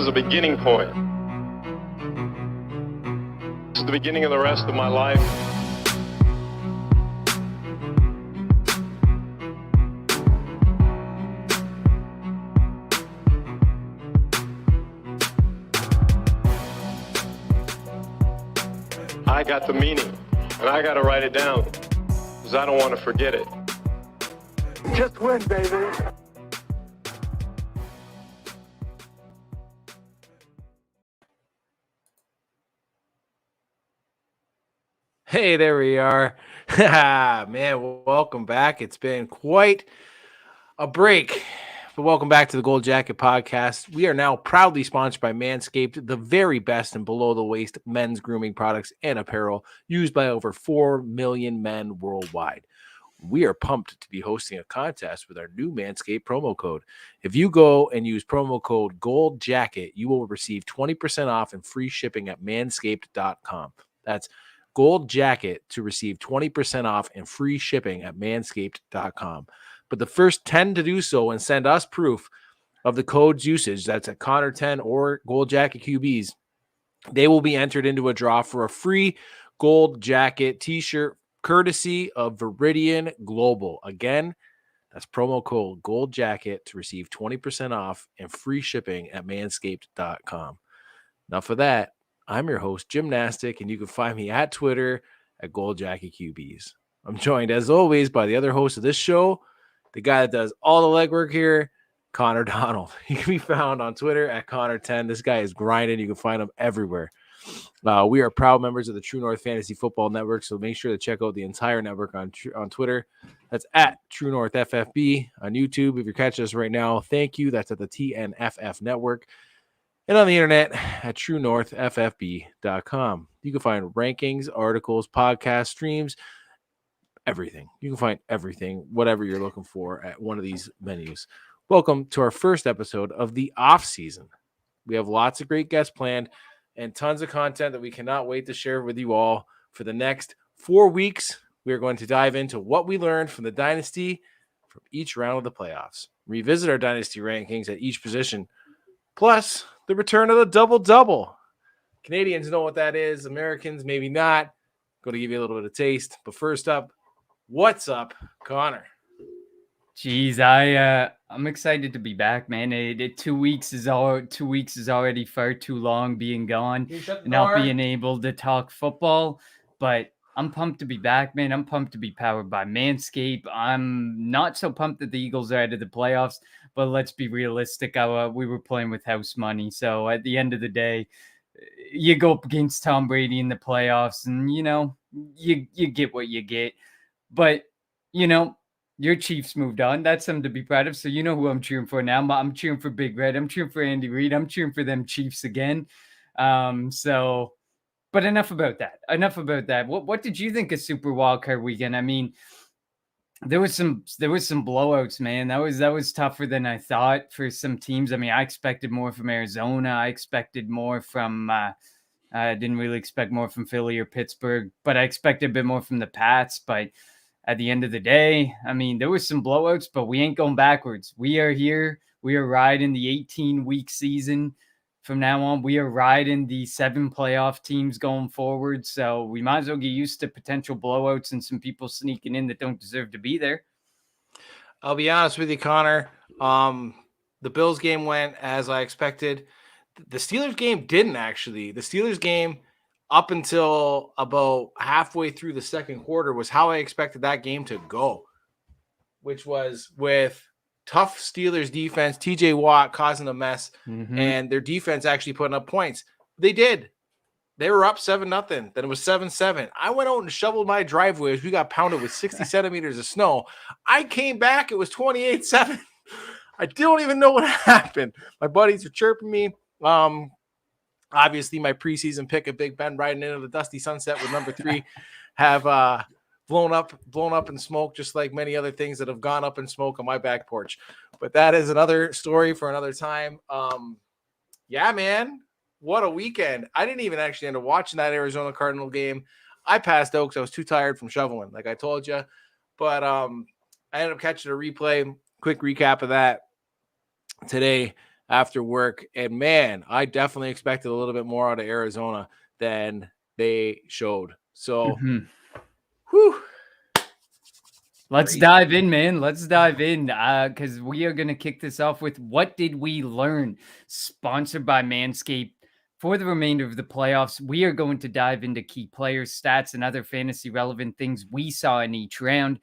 is a beginning point. This is the beginning of the rest of my life. I got the meaning, and I got to write it down, because I don't want to forget it. Just win, baby. Hey, there we are. Man, welcome back. It's been quite a break, but welcome back to the Gold Jacket Podcast. We are now proudly sponsored by Manscaped, the very best in below-the-waist men's grooming products and apparel used by over 4 million men worldwide. We are pumped to be hosting a contest with our new Manscaped promo code. If you go and use promo code GOLDJACKET, you will receive 20% off and free shipping at manscaped.com. That's Gold Jacket to receive 20% off and free shipping at manscaped.com. But the first 10 to do so and send us proof of the code's usage, that's at Connor10 or Gold Jacket QBs, they will be entered into a draw for a free Gold Jacket t-shirt courtesy of Veridian Global. Again, that's promo code Gold Jacket to receive 20% off and free shipping at manscaped.com. Enough of that. I'm your host, Gymnastic, and you can find me at Twitter at Gold Jacket QBs. I'm joined, as always, by the other host of this show, the guy that does all the legwork here, Connor Donald. He can be found on Twitter at Connor10. This guy is grinding. You can find him everywhere. We are proud members of the True North Fantasy Football Network, so make sure to check out the entire network on Twitter. That's at True North FFB. On YouTube, if you're catching us right now, thank you. That's at the TNFF Network. And on the internet at truenorthffb.com. You can find rankings, articles, podcasts, streams, everything. You can find everything, whatever you're looking for at one of these menus. Welcome to our first episode of the off season. We have lots of great guests planned and tons of content that we cannot wait to share with you all. For the next 4 weeks, we are going to dive into what we learned from the Dynasty from each round of the playoffs. Revisit our Dynasty rankings at each position, plus the return of the double-double. Canadians know what that is. Americans, maybe not. Going to give you a little bit of taste. But first up, what's up, Connor? Jeez, I'm excited to be back, man. 2 weeks is already far too long being gone, not being able to talk football. But I'm pumped to be back, man. I'm pumped to be powered by Manscaped. I'm not so pumped that the Eagles are out of the playoffs, but let's be realistic. We were playing with house money. So at the end of the day, you go up against Tom Brady in the playoffs and, you get what you get. But, your Chiefs moved on. That's something to be proud of. So you know who I'm cheering for now. I'm cheering for Big Red. I'm cheering for Andy Reid. I'm cheering for them Chiefs again. But enough about that. What did you think of Super Wildcard Weekend? I mean, there was some blowouts, man. That was tougher than I thought for some teams. I mean, I expected more from Arizona. I expected more from I didn't really expect more from Philly or Pittsburgh, but I expected a bit more from the Pats. But at the end of the day, I mean, there was some blowouts, but we ain't going backwards. We are here. We are riding the 18-week season. From now on, we are riding the 7 playoff teams going forward. So we might as well get used to potential blowouts and some people sneaking in that don't deserve to be there. I'll be honest with you, Connor. The Bills game went as I expected. The Steelers game didn't actually. The Steelers game, up until about halfway through the second quarter, was how I expected that game to go, which was with tough Steelers defense, TJ Watt causing a mess, and their defense actually putting up points. They did. They were up 7-0. Then it was 7-7. I went out and shoveled my driveway as we got pounded with 60 centimeters of snow. I came back. It was 28-7. I don't even know what happened. My buddies are chirping me. Obviously, my preseason pick of Big Ben riding into the dusty sunset with number 3 have blown up in smoke, just like many other things that have gone up in smoke on my back porch. But that is another story for another time. Yeah, man, what a weekend. I didn't even actually end up watching that Arizona Cardinal game. I passed out because I was too tired from shoveling, like I told you. But I ended up catching a replay. Quick recap of that today. after work. And man, I definitely expected a little bit more out of Arizona than they showed. So, whew. Let's Crazy. dive in, man. Let's dive in because we are going to kick this off with What Did We Learn? Sponsored by Manscaped. For the remainder of the playoffs, we are going to dive into key players, stats, and other fantasy relevant things we saw in each round.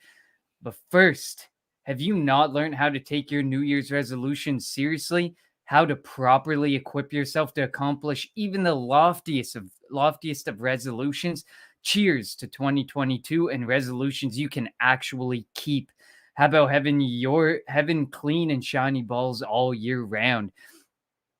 But first, have you not learned how to take your New Year's resolutions seriously? How to properly equip yourself to accomplish even the loftiest of resolutions? Cheers to 2022 and resolutions you can actually keep. How about having clean and shiny balls all year round?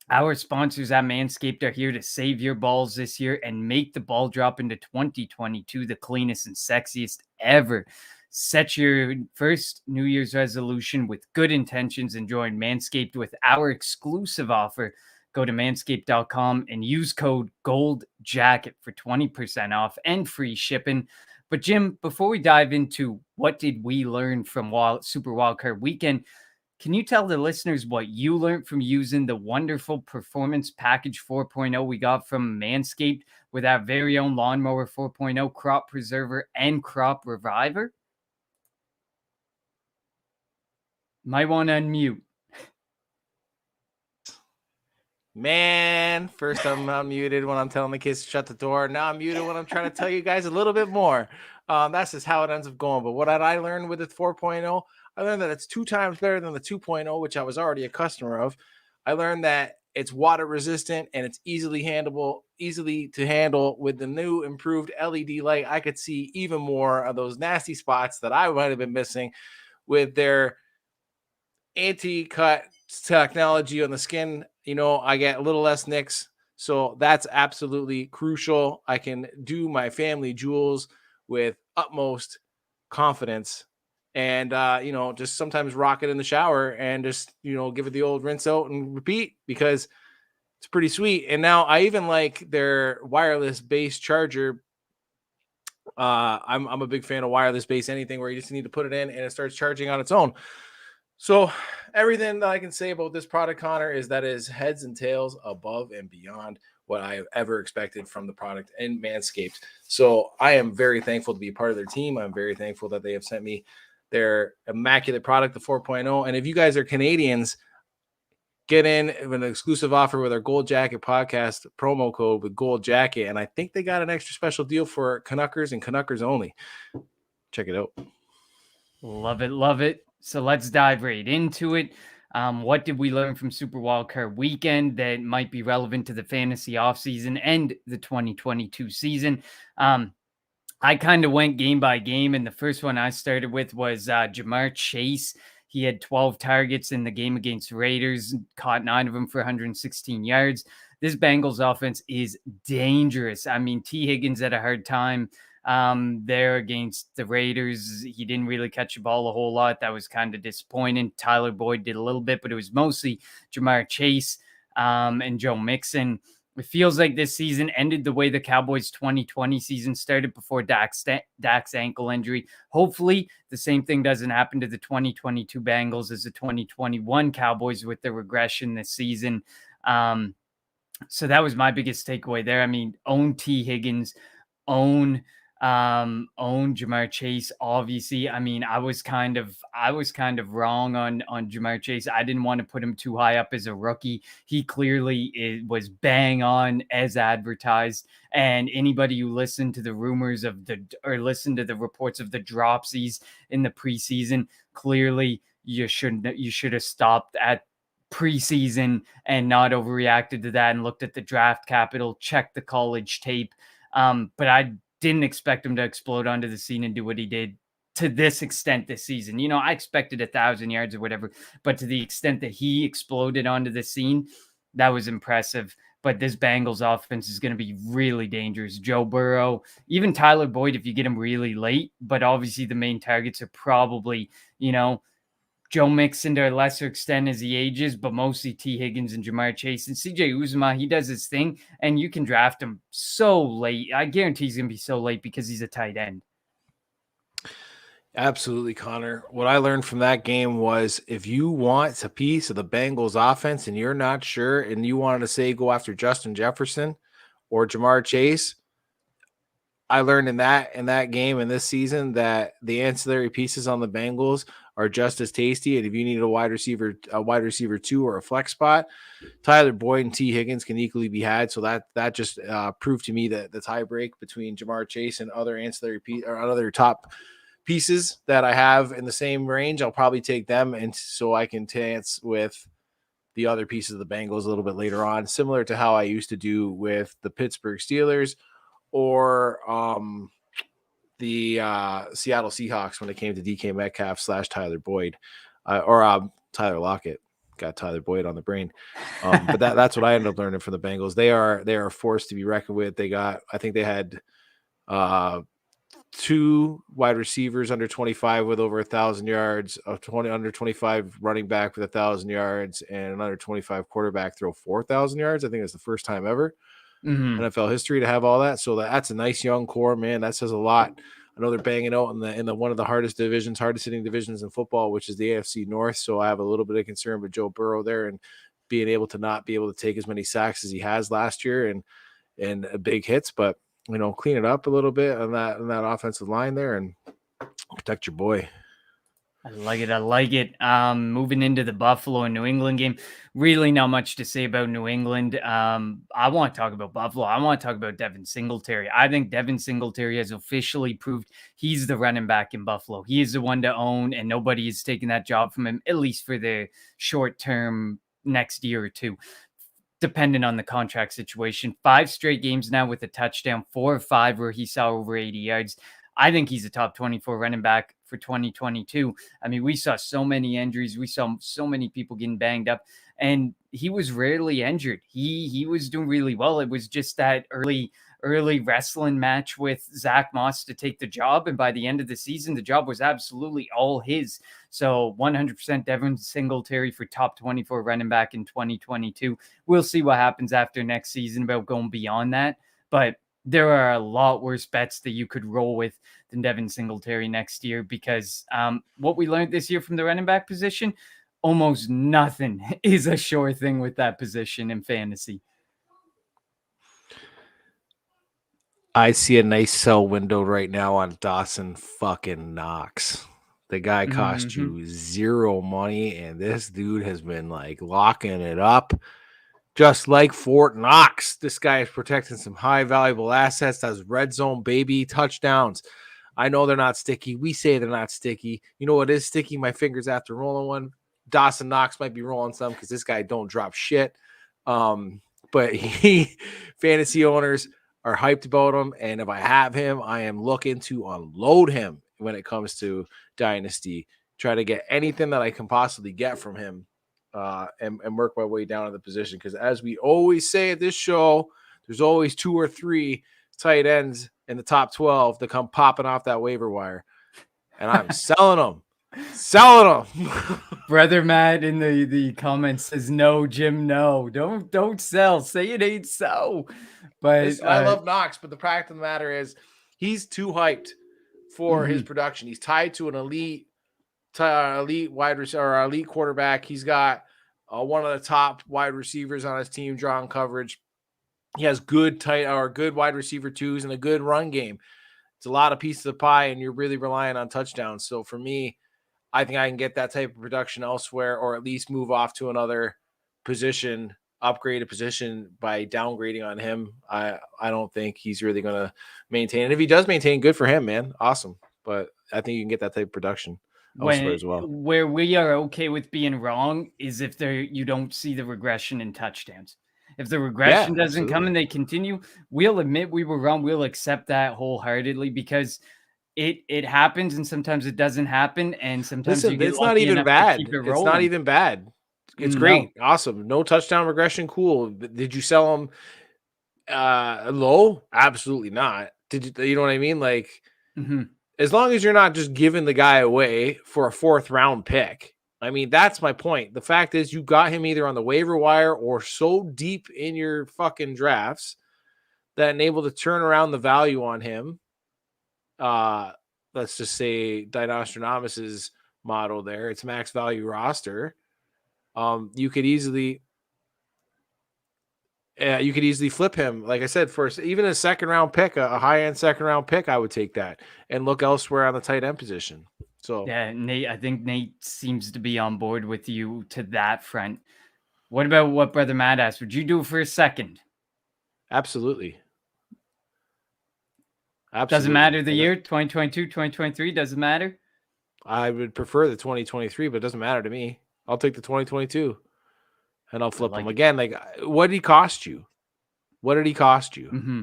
Our sponsors at Manscaped are here to save your balls this year and make the ball drop into 2022 the cleanest and sexiest ever. Set your first New Year's resolution with good intentions and join Manscaped with our exclusive offer. Go to manscaped.com and use code GOLDJACKET for 20% off and free shipping. But Jim, before we dive into what did we learn from Super Wildcard Weekend, can you tell the listeners what you learned from using the wonderful Performance Package 4.0 we got from Manscaped with our very own Lawnmower 4.0 Crop Preserver and Crop Reviver? Might want to unmute. Man, first I'm unmuted when I'm telling the kids to shut the door. Now I'm muted when I'm trying to tell you guys a little bit more. That's just how it ends up going. But what did I learn with the 4.0? I learned that it's 2 times better than the 2.0, which I was already a customer of. I learned that it's water resistant and it's easily to handle with the new improved LED light. I could see even more of those nasty spots that I might have been missing with their anti-cut technology on the skin. I get a little less nicks, so that's absolutely crucial. I can do my family jewels with utmost confidence and just sometimes rock it in the shower and just give it the old rinse out and repeat because it's pretty sweet. And now I even like their wireless base charger. I'm a big fan of wireless base, anything where you just need to put it in and it starts charging on its own. So everything that I can say about this product, Connor, is that it is heads and tails above and beyond what I have ever expected from the product in Manscaped. So I am very thankful to be a part of their team. I'm very thankful that they have sent me their immaculate product, the 4.0. And if you guys are Canadians, get in with an exclusive offer with our Gold Jacket podcast promo code with Gold Jacket. And I think they got an extra special deal for Canuckers and Canuckers only. Check it out. Love it. Love it. So let's dive right into it. What did we learn from Super Wildcard Weekend that might be relevant to the fantasy offseason and the 2022 season? I kind of went game by game, and the first one I started with was Ja'Marr Chase. He had 12 targets in the game against Raiders, caught 9 of them for 116 yards. This Bengals offense is dangerous. I mean, T. Higgins had a hard time there against the Raiders. He didn't really catch the ball a whole lot. That was kind of disappointing. Tyler Boyd did a little bit, but it was mostly Ja'Marr Chase and Joe Mixon. It feels like this season ended the way the Cowboys' 2020 season started before Dak's ankle injury. Hopefully, the same thing doesn't happen to the 2022 Bengals as the 2021 Cowboys with the regression this season. So that was my biggest takeaway there. I mean, own T. Higgins, own Ja'Marr Chase. Obviously, I mean, I was kind of wrong on Ja'Marr Chase. I didn't want to put him too high up as a rookie. He clearly was bang on as advertised. And anybody who listened to the rumors or listened to the reports of the dropsies in the preseason, clearly you should have stopped at preseason and not overreacted to that and looked at the draft capital, checked the college tape. But I didn't expect him to explode onto the scene and do what he did to this extent this season. I expected 1,000 yards or whatever, but to the extent that he exploded onto the scene, that was impressive. But this Bengals offense is going to be really dangerous. Joe Burrow, even Tyler Boyd, if you get him really late, but obviously the main targets are probably, Joe Mixon to a lesser extent as he ages, but mostly T. Higgins and Ja'Marr Chase. And CJ Uzomah, he does his thing, and you can draft him so late. I guarantee he's going to be so late because he's a tight end. Absolutely, Connor. What I learned from that game was if you want a piece of the Bengals offense and you're not sure and you wanted to say go after Justin Jefferson or Jamar Chase, I learned in that game in this season that the ancillary pieces on the Bengals are just as tasty. And if you need a wide receiver 2 or a flex spot, Tyler Boyd and T. Higgins can equally be had. So that just proved to me that the tie break between Jamar Chase and other or other top pieces that I have in the same range, I'll probably take them, and so I can dance with the other pieces of the Bengals a little bit later on, similar to how I used to do with the Pittsburgh Steelers or the Seattle Seahawks when it came to DK Metcalf / Tyler Boyd or Tyler Lockett. Got Tyler Boyd on the brain. But that's what I ended up learning from the Bengals. They are a force to be reckoned with. I think they had 2 wide receivers under 25 with over 1,000 yards, under 25 running back with 1,000 yards, and an under 25 quarterback throw 4,000 yards. I think it's the first time ever NFL history to have all that. So that's a nice young core, man. That says a lot. I know they're banging out in the one of the hardest hitting divisions in football, which is the AFC North. So I have a little bit of concern with Joe Burrow there and being able to not be able to take as many sacks as he has last year and big hits, but clean it up a little bit on that offensive line there and protect your boy. I like it. Moving into the Buffalo and New England game, really not much to say about New England. I want to talk about Buffalo. I want to talk about Devin Singletary. I think Devin Singletary has officially proved he's the running back in Buffalo. He is the one to own, and nobody is taking that job from him, at least for the short term next year or two, depending on the contract situation. 5 straight games now with a touchdown, 4 or 5 where he saw over 80 yards. I think he's a top 24 running back for 2022. I mean, we saw so many injuries. We saw so many people getting banged up, and he was rarely injured. He was doing really well. It was just that early wrestling match with Zach Moss to take the job. And by the end of the season, the job was absolutely all his. So 100% Devin Singletary for top 24 running back in 2022. We'll see what happens after next season about going beyond that. But there are a lot worse bets that you could roll with than Devin Singletary next year, because what we learned this year from the running back position, almost nothing is a sure thing with that position in fantasy. I see a nice sell window right now on Dawson fucking Knox. The guy cost you 0 money, and this dude has been like locking it up. Just like Fort Knox, this guy is protecting some high valuable assets. That's red zone baby touchdowns. I know they're not sticky. We say they're not sticky. You know what is sticky? My fingers after rolling one. Dawson Knox might be rolling some because this guy don't drop shit. But fantasy owners are hyped about him, and if I have him, I am looking to unload him when it comes to Dynasty. Try to get anything that I can possibly get from him. And work my way down to the position, because as we always say at this show, there's always 2 or 3 tight ends in the top 12 that come popping off that waiver wire, and I'm selling them. Brother Matt in the comments says, "No, Jim, no, don't sell. Say it ain't so." But Listen, I love Knox, but the fact of the matter is, he's too hyped for his production. He's tied to an elite wide receiver or elite quarterback. He's got one of the top wide receivers on his team drawing coverage. He has good wide receiver 2s and a good run game. It's a lot of pieces of pie, and you're really relying on touchdowns. So for me, I think I can get that type of production elsewhere, or at least move off to another position, upgrade a position by downgrading on him. I don't think he's really going to maintain. And if he does maintain, good for him, man. Awesome. But I think you can get that type of production elsewhere as well. Where we are okay with being wrong is if you don't see the regression in touchdowns. If the regression doesn't come and they continue, we'll admit we were wrong. We'll accept that wholeheartedly, because it happens, and sometimes it doesn't happen, and sometimes it's not even bad. It's not even bad. It's great. No. Awesome. No touchdown regression. Cool. Did you sell them low? Absolutely not. You know what I mean? Like, as long as you're not just giving the guy away for a 4th round pick. I mean, that's my point. The fact is, you got him either on the waiver wire or so deep in your fucking drafts that enabled to turn around the value on him let's just say Dynastynomis's model there. It's max value roster. You could easily flip him. Like I said, for even a second round pick, a high end second round pick, I would take that and look elsewhere on the tight end position. So yeah, Nate, I think Nate seems to be on board with you to that front. What about what Brother Matt asked? Would you do it for a second? absolutely. Doesn't matter the year, 2022, 2023, doesn't matter. I would prefer the 2023, but it doesn't matter to me. I'll take the 2022 and I'll flip him again. Like, what did he cost you? What did he cost you? Mm-hmm.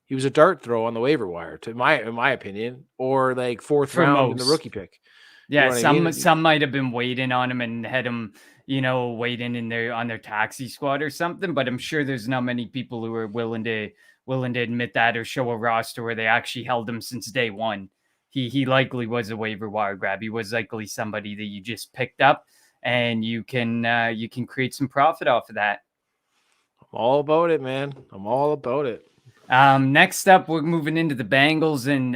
He was a dart throw on the waiver wire, in my opinion, or like fourth round in the rookie pick. Yeah, you know some might have been waiting on him and had him, waiting on their taxi squad or something. But I'm sure there's not many people who are willing to admit that or show a roster where they actually held him since day one. He likely was a waiver wire grab. He was likely somebody that you just picked up, and you can create some profit off of that. I'm all about it, man. I'm all about it. Next up, we're moving into the Bengals and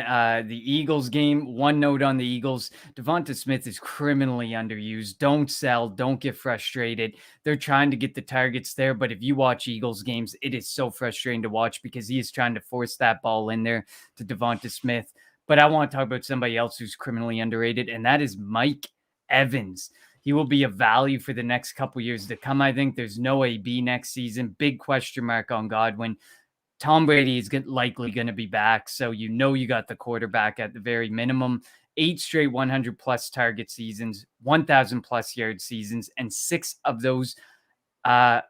the Eagles game. One note on the Eagles: Devonta Smith is criminally underused. Don't sell. Don't get frustrated. They're trying to get the targets there, but if you watch Eagles games, it is so frustrating to watch because he is trying to force that ball in there to Devonta Smith. But I want to talk about somebody else who's criminally underrated, and that is Mike Evans. He will be a value for the next couple years to come. I think there's no AB next season. Big question mark on Godwin. Tom Brady is likely going to be back, so you got the quarterback at the very minimum. 8 straight 100-plus target seasons, 1,000-plus yard seasons, and 6 of those 8,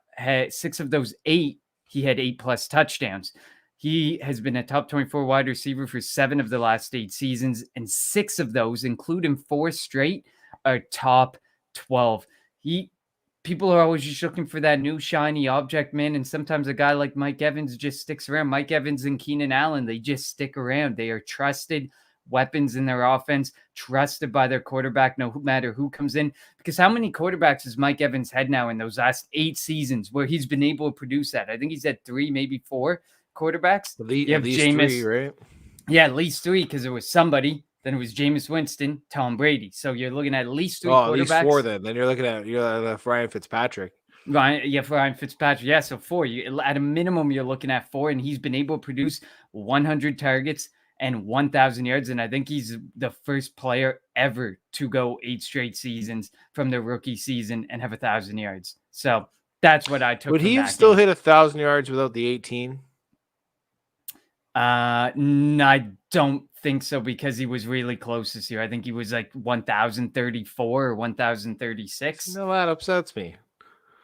he had 8-plus touchdowns. He has been a top 24 wide receiver for 7 of the last 8 seasons, and 6 of those, including 4 straight, are top 12. People are always just looking for that new shiny object, man. And sometimes a guy like Mike Evans just sticks around. Mike Evans and Keenan Allen, they just stick around. They are trusted weapons in their offense, trusted by their quarterback, no matter who comes in. Because how many quarterbacks has Mike Evans had now in those last 8 seasons where he's been able to produce that? I think he's had 3, maybe 4 quarterbacks. You have Jameis, 3, right? Yeah, at least 3, because there was somebody. Then it was Jameis Winston, Tom Brady. So you're looking at least 3 quarterbacks. At least 4 then. Then you're looking at Ryan Fitzpatrick. Ryan Fitzpatrick. Yeah, so 4. At a minimum, you're looking at 4, and he's been able to produce 100 targets and 1,000 yards. And I think he's the first player ever to go 8 straight seasons from the rookie season and have 1,000 yards. So that's what I took. Would he have still hit 1,000 yards without the 18? I don't think so, because he was really close this year. I think he was like 1,034 or 1,036. No, that upsets me.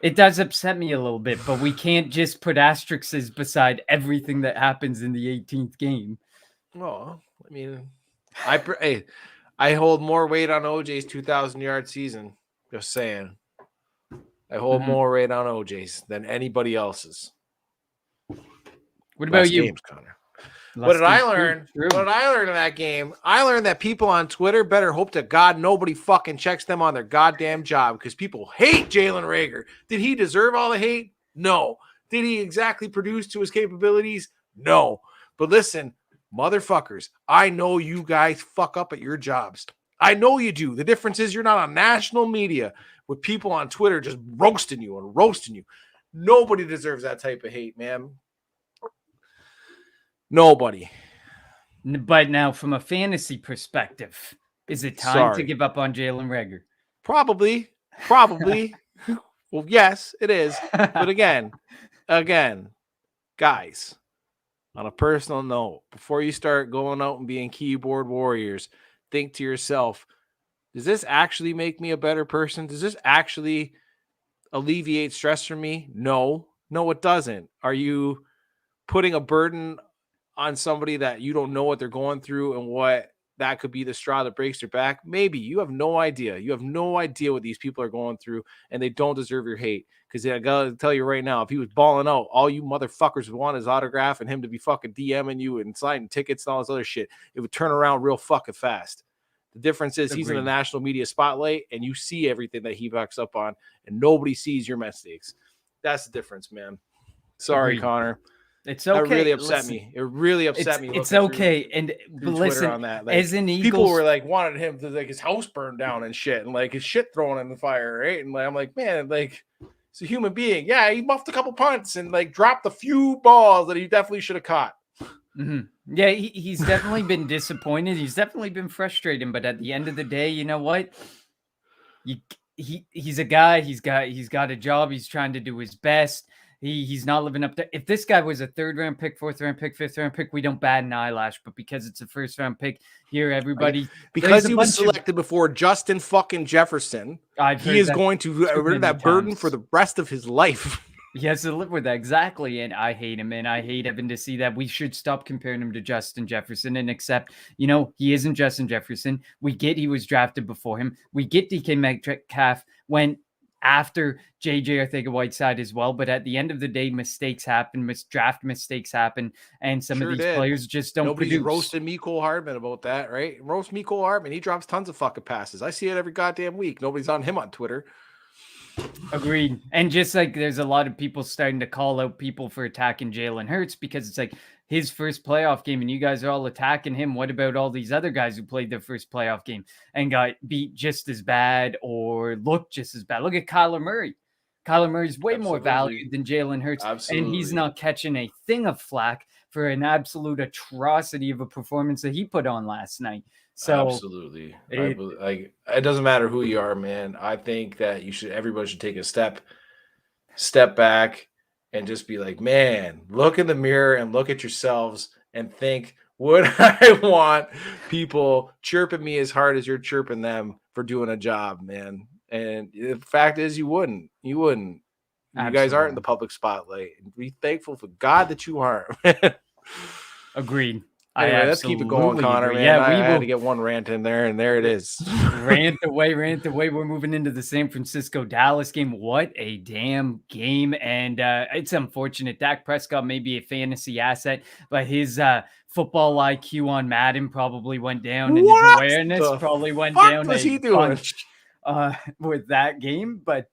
It does upset me a little bit, but we can't just put asterisks beside everything that happens in the 18th game. Well, I mean, I hold more weight on OJ's 2,000-yard season. Just saying. I hold more weight on OJ's than anybody else's. What about you? Games, Connor. What did I learn? What did I learn in that game? I learned that people on Twitter better hope to God nobody fucking checks them on their goddamn job, because people hate Jalen Reagor. Did he deserve all the hate? No. Did he exactly produce to his capabilities? No. But listen, motherfuckers, I know you guys fuck up at your jobs. I know you do. The difference is you're not on national media with people on Twitter just roasting you. Nobody deserves that type of hate, man. Nobody. But now, from a fantasy perspective, is it time to give up on Jalen Reagor? Probably. Well, yes, it is. But again, guys, on a personal note, before you start going out and being keyboard warriors, think to yourself, does this actually make me a better person? Does this actually alleviate stress from me? No, it doesn't. Are you putting a burden on somebody that you don't know what they're going through and what that could be the straw that breaks their back? Maybe. You have no idea. You have no idea what these people are going through, and they don't deserve your hate. Because I gotta tell you right now, if he was balling out, all you motherfuckers would want his autograph and him to be fucking DMing you and signing tickets and all this other shit. It would turn around real fucking fast. The difference is he's in the national media spotlight, and you see everything that he backs up on, and nobody sees your mistakes. That's the difference, man. Sorry, Connor. It's That okay. really upset Listen, me. It really upset me. it's looking okay. And through but Twitter listen, on that. Like, as an people Eagles, were like wanted him to like his house burned down and shit, and like his shit thrown in the fire, right? And like, I'm like, man, like he's a human being. Yeah, he muffed a couple punts and like dropped a few balls that he definitely should have caught. Yeah, he's definitely been disappointed. He's definitely been frustrated. But at the end of the day, you know what? He's a guy. He's got a job. He's trying to do his best. He's not living up to. If this guy was a 3rd round pick, 4th round pick, 5th round pick, we don't bat an eyelash. But because it's a 1st round pick, here everybody because he was selected before Justin fucking Jefferson. He is going to rid that burden for the rest of his life. He has to live with that. Exactly. And I hate him. And I hate having to see that. We should stop comparing him to Justin Jefferson and accept, he isn't Justin Jefferson. We get he was drafted before him. We get DK Metcalf went after JJ Arcega-Whiteside as well. But at the end of the day, mistakes happen, draft mistakes happen. And some of these players just don't Nobody's produce. roasting Mecole Hardman about that, right? Roast Mecole Hardman. He drops tons of fucking passes. I see it every goddamn week. Nobody's on him on Twitter. Agreed. And just like there's a lot of people starting to call out people for attacking Jalen Hurts because it's like his first playoff game and you guys are all attacking him. What about all these other guys who played their first playoff game and got beat just as bad or looked just as bad? Look at Kyler Murray. Kyler Murray's way more valued than Jalen Hurts. Absolutely. And he's not catching a thing of flack for an absolute atrocity of a performance that he put on last night. So absolutely, it doesn't matter who you are, man. I think that everybody should take a step back and just be like, man, look in the mirror and look at yourselves and think, would I want people chirping me as hard as you're chirping them for doing a job, man? And the fact is, you wouldn't. You guys aren't in the public spotlight. Be thankful for God that you aren't. Agreed. Anyway, let's keep it going, Connor. Man. Yeah, I had to get one rant in there, and there it is. Rant away. We're moving into the San Francisco-Dallas game. What a damn game. And it's unfortunate. Dak Prescott may be a fantasy asset, but his football IQ on Madden probably went down, and his awareness probably went down. What was he doing? With that game? But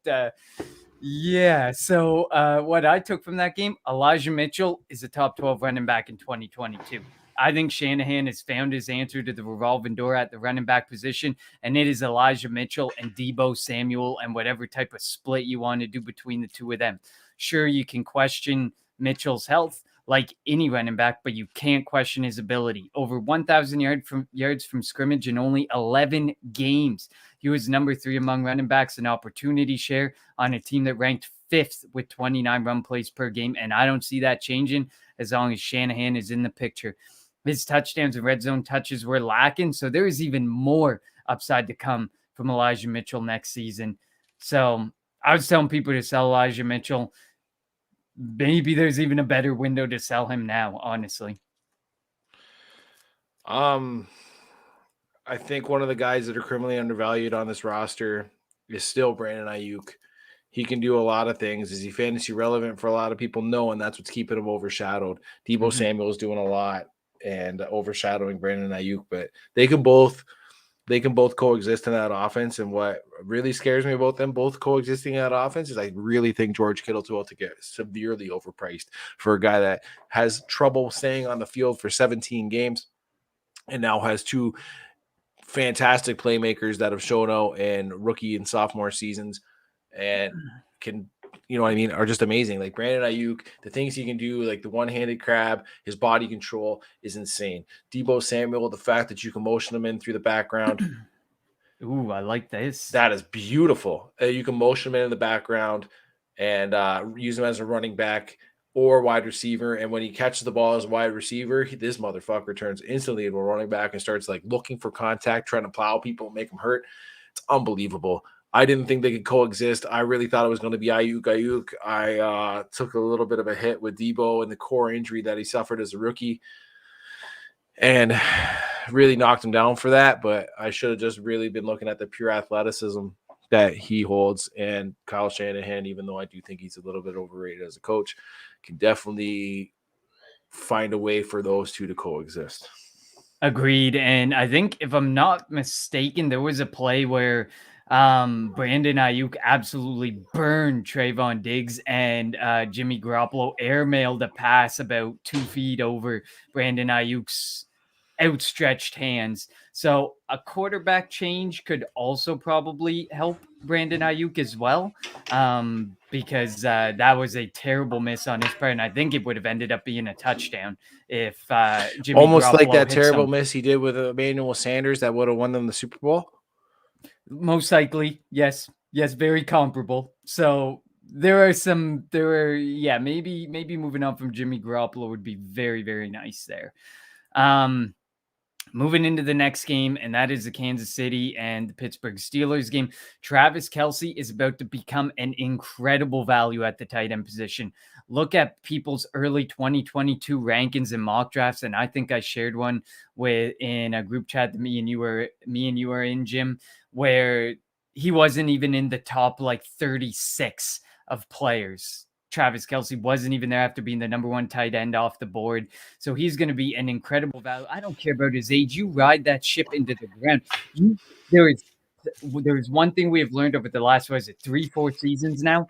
yeah, so what I took from that game, Elijah Mitchell is a top 12 running back in 2022. I think Shanahan has found his answer to the revolving door at the running back position, and it is Elijah Mitchell and Deebo Samuel and whatever type of split you want to do between the two of them. Sure, you can question Mitchell's health like any running back, but you can't question his ability. Over 1,000 yards from scrimmage in only 11 games. He was number 3 among running backs in opportunity share on a team that ranked 5th with 29 run plays per game, and I don't see that changing as long as Shanahan is in the picture. His touchdowns and red zone touches were lacking, so there is even more upside to come from Elijah Mitchell next season. So I was telling people to sell Elijah Mitchell. Maybe there's even a better window to sell him now, honestly. I think one of the guys that are criminally undervalued on this roster is still Brandon Ayuk. He can do a lot of things. Is he fantasy relevant for a lot of people? No, and that's what's keeping him overshadowed. Deebo Samuel is doing a lot and overshadowing Brandon Ayuk, but they can both coexist in that offense. And what really scares me about them both coexisting in that offense is I really think George Kittle's about to get severely overpriced for a guy that has trouble staying on the field for 17 games and now has 2 fantastic playmakers that have shown out in rookie and sophomore seasons and can, are just amazing. Like Brandon Ayuk, the things he can do, like the one-handed crab, his body control is insane. Deebo Samuel, the fact that you can motion him in through the background. Ooh, I like this. That is beautiful. You can motion him in the background and use him as a running back or wide receiver. And when he catches the ball as a wide receiver, this motherfucker turns instantly into a running back and starts like looking for contact, trying to plow people, make them hurt. It's unbelievable. I didn't think they could coexist. I really thought it was going to be Ayuk. I took a little bit of a hit with Deebo and the core injury that he suffered as a rookie and really knocked him down for that. But I should have just really been looking at the pure athleticism that he holds. And Kyle Shanahan, even though I do think he's a little bit overrated as a coach, can definitely find a way for those two to coexist. Agreed. And I think if I'm not mistaken, there was a play where Brandon Ayuk absolutely burned Trayvon Diggs, and Jimmy Garoppolo airmailed a pass about 2 feet over Brandon Ayuk's outstretched hands. So a quarterback change could also probably help Brandon Ayuk as well, because that was a terrible miss on his part, and I think it would have ended up being a touchdown if Jimmy Almost like Garoppolo that hit terrible some. miss he did with Emmanuel Sanders that would have won them the Super Bowl. Most likely, yes, very comparable. So maybe moving on from Jimmy Garoppolo would be very, very nice there. Moving into the next game, and that is the Kansas City and the Pittsburgh Steelers game. Travis Kelce is about to become an incredible value at the tight end position. Look at people's early 2022 rankings and mock drafts, and I think I shared one in a group chat that me and you were in, Jim, where he wasn't even in the top like 36 of players. Travis Kelce wasn't even there after being the number one tight end off the board. So he's going to be an incredible value. I don't care about his age. You ride that ship into the ground. There is one thing we have learned over the last, 3-4 seasons now.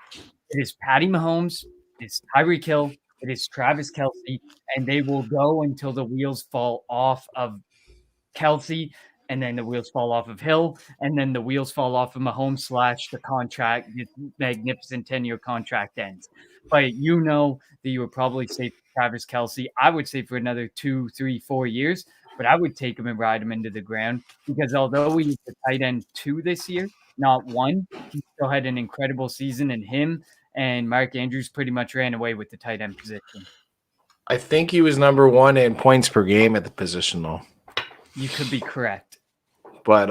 It is Patty Mahomes, it is Tyreek Hill, it is Travis Kelce, and they will go until the wheels fall off of Kelce, and then the wheels fall off of Hill, and then the wheels fall off of Mahomes / the contract, the magnificent 10-year contract ends. But you know that you would probably say Travis Kelce, I would say for another 2, 3, 4 years, but I would take him and ride him into the ground because although he was the tight end 2 this year, not 1, he still had an incredible season, and him and Mark Andrews pretty much ran away with the tight end position. I think he was number 1 in points per game at the position, though. You could be correct. But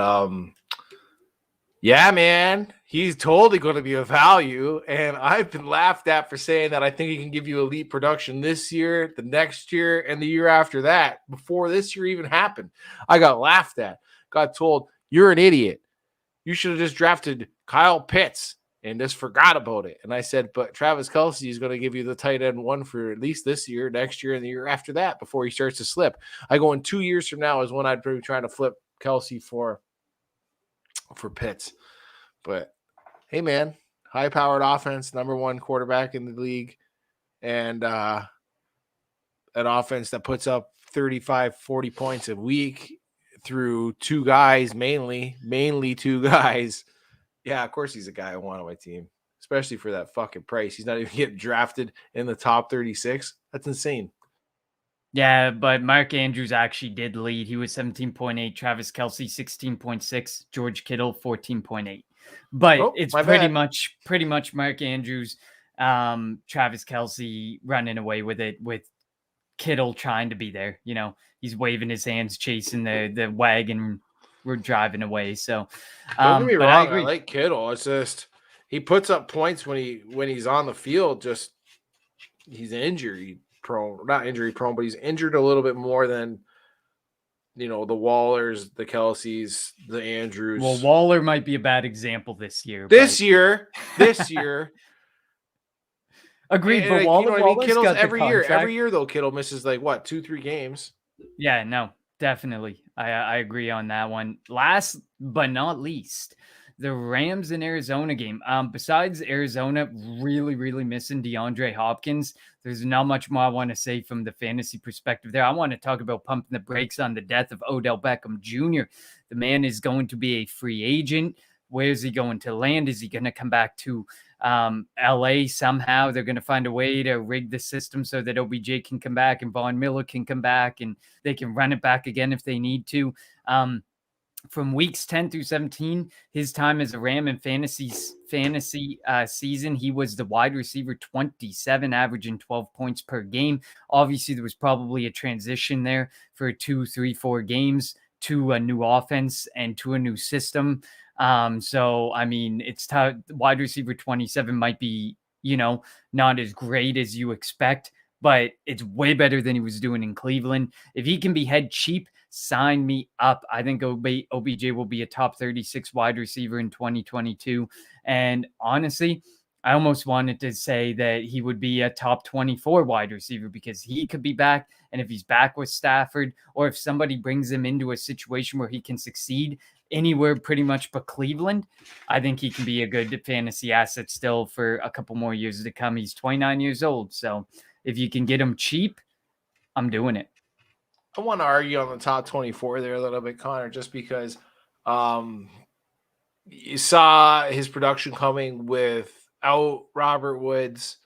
yeah, man, he's totally going to be a value. And I've been laughed at for saying that I think he can give you elite production this year, the next year, and the year after that. Before this year even happened, I got laughed at, got told, you're an idiot. You should have just drafted Kyle Pitts and just forgot about it. And I said, but Travis Kelce is going to give you the tight end 1 for at least this year, next year, and the year after that before he starts to slip. I go in 2 years from now is when I'd be trying to flip Kelce for Pitts. But hey, man, high-powered offense, number 1 quarterback in the league, and an offense that puts up 35, 40 points a week through 2 guys, mainly 2 guys. Yeah, of course he's a guy I want on my team, especially for that fucking price. He's not even getting drafted in the top 36. That's insane. Yeah, but Mark Andrews actually did lead. He was 17.8, Travis Kelce 16.6, George Kittle 14.8. But it's pretty much Mark Andrews, Travis Kelce running away with it, with Kittle trying to be there. You know, he's waving his hands, chasing the wagon. We're driving away. So don't get me wrong, I like Kittle. It's just he puts up points when he's on the field. Just he's injury prone, not injury prone, but he's injured a little bit more than the Wallers, the Kelce's, the Andrews. Well, Waller might be a bad example this year. This year. Agreed, but Waller's Kittle's got every year. Every year though, Kittle misses 2-3 games. Yeah, no, definitely. I agree on that one. Last but not least, the Rams in Arizona game. Besides Arizona really, really missing DeAndre Hopkins, there's not much more I want to say from the fantasy perspective there. I want to talk about pumping the brakes on the death of Odell Beckham Jr. The man is going to be a free agent. Where is he going to land? Is he going to come back to LA somehow? They're going to find a way to rig the system so that OBJ can come back and Von Miller can come back and they can run it back again if they need to. From weeks 10 through 17, his time as a Ram in fantasy season, he was the wide receiver 27, averaging 12 points per game. Obviously, there was probably a transition there for 2, 3, 4 games to a new offense and to a new system. So, I mean, it's tough. Wide receiver 27 might be, not as great as you expect, but it's way better than he was doing in Cleveland. If he can be head cheap, sign me up. I think OBJ will be a top 36 wide receiver in 2022. And honestly, I almost wanted to say that he would be a top 24 wide receiver because he could be back. And if he's back with Stafford, or if somebody brings him into a situation where he can succeed, anywhere pretty much but Cleveland, I think he can be a good fantasy asset still for a couple more years to come. He's 29 years old. So if you can get him cheap, I'm doing it. I want to argue on the top 24 there a little bit, Connor, just because you saw his production coming without Robert Woods.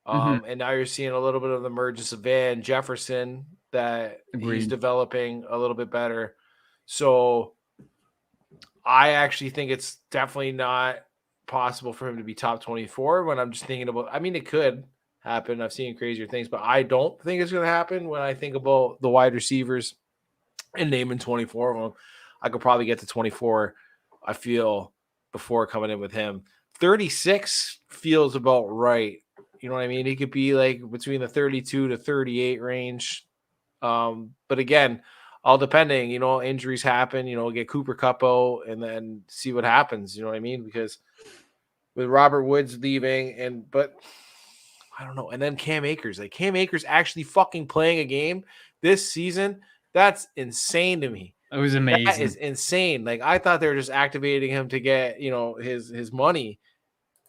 And now you're seeing a little bit of the emergence of Van Jefferson that he's developing a little bit better. So I actually think it's definitely not possible for him to be top 24 when I'm just thinking about, I mean, it could happen. I've seen crazier things, but I don't think it's going to happen when I think about the wide receivers and naming 24 of them. I could probably get to 24, I feel, before coming in with him. 36 feels about right. You know what I mean? He could be like between the 32 to 38 range. But again, all depending, injuries happen, get Cooper Kupp out and then see what happens. You know what I mean? Because with Robert Woods leaving but I don't know. And then Cam Akers actually fucking playing a game this season. That's insane to me. It was amazing. That is insane. Like, I thought they were just activating him to get, his money.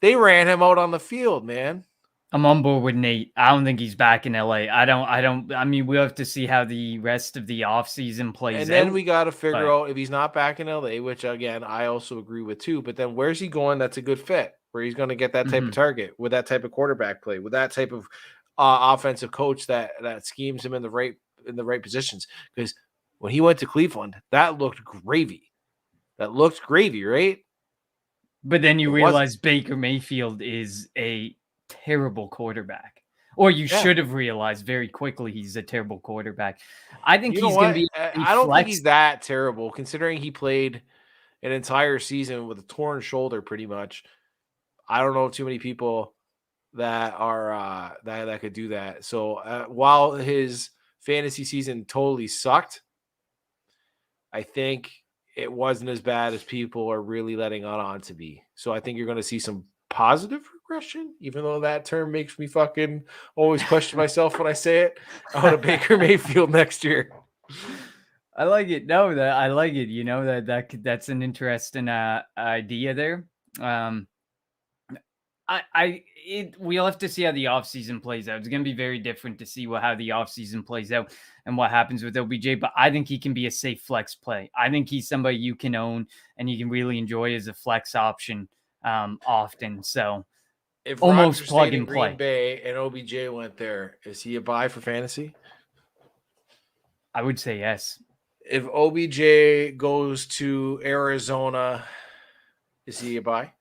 They ran him out on the field, man. I'm on board with Nate. I don't think he's back in LA. I mean, we'll have to see how the rest of the offseason plays out. And then we got to figure out if he's not back in LA, which again, I also agree with too. But then where's he going? That's a good fit where he's going to get that type of target with that type of quarterback play, with that type of offensive coach that schemes him in the right positions. Because when he went to Cleveland, that looked gravy. Right? But then you realize Baker Mayfield is a terrible quarterback, or you should have realized very quickly he's a terrible quarterback. I think he's going to be. I don't think he's that terrible, considering he played an entire season with a torn shoulder, pretty much. I don't know too many people that are that could do that. So while his fantasy season totally sucked, I think it wasn't as bad as people are really letting on to be. So I think you're going to see some positive regression, even though that term makes me fucking always question myself when I say it. I want a Baker Mayfield next year. I like it. No, I like it. That's an interesting idea there. We'll have to see how the offseason plays out. It's going to be very different to see how the offseason plays out and what happens with OBJ, but I think he can be a safe flex play. I think he's somebody you can own and you can really enjoy as a flex option often. So if almost Rodgers plug stayed and in play. Green Bay and OBJ went there, is he a buy for fantasy? I would say yes. If OBJ goes to Arizona, is he a buy?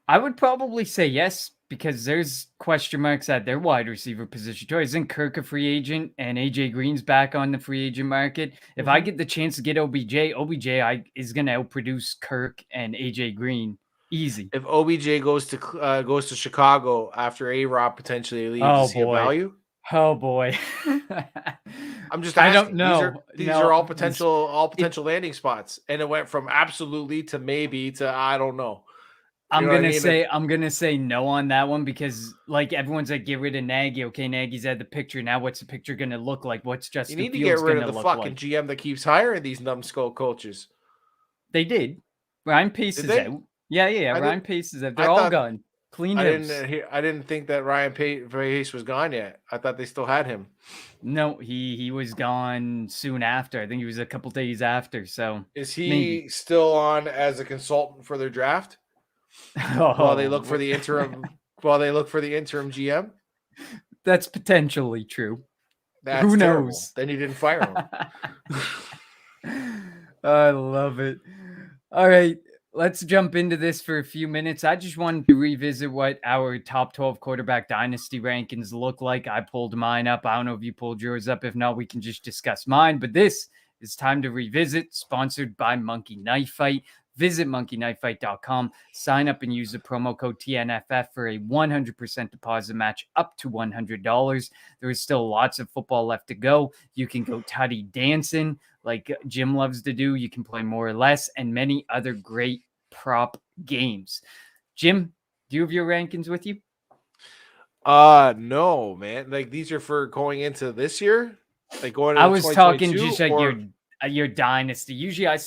I would probably say yes, because there's question marks at their wide receiver position too. Isn't Kirk a free agent and AJ Green's back on the free agent market? If I get the chance to get OBJ is going to outproduce Kirk and AJ Green easy. If OBJ goes to Chicago after A-Rob potentially leaves, is he a value? Oh boy. I'm just asking. I don't know. These are all potential landing spots, and it went from absolutely to maybe to I don't know. I'm gonna say no on that one, because like everyone's like, get rid of Nagy. Okay, Nagy's out the picture. Now what's the picture gonna look like? What's Justin Fields gonna look like? You need to get rid of the fucking GM that keeps hiring these numbskull coaches. They did. Ryan Pace is out. Yeah. Ryan Pace is out. They're all gone. Clean house. I didn't think that Ryan Pace was gone yet. I thought they still had him. No, he was gone soon after. I think he was a couple days after. So is he still on as a consultant for their draft? While they look for the interim GM? That's potentially true. Who knows? Then you didn't fire him. I love it. All right, let's jump into this for a few minutes. I just wanted to revisit what our top 12 quarterback dynasty rankings look like. I pulled mine up. I don't know if you pulled yours up. If not, we can just discuss mine. But this is time to revisit, sponsored by Monkey Knife Fight. Visit monkeyknifefight.com, sign up and use the promo code TNFF for a 100% deposit match up to $100. There is still lots of football left to go. You can go tutty dancing like Jim loves to do. You can play more or less, and many other great prop games. Jim, do you have your rankings with you? No, man. Like, these are for going into this year? Like going into I was talking just like your dynasty. Usually I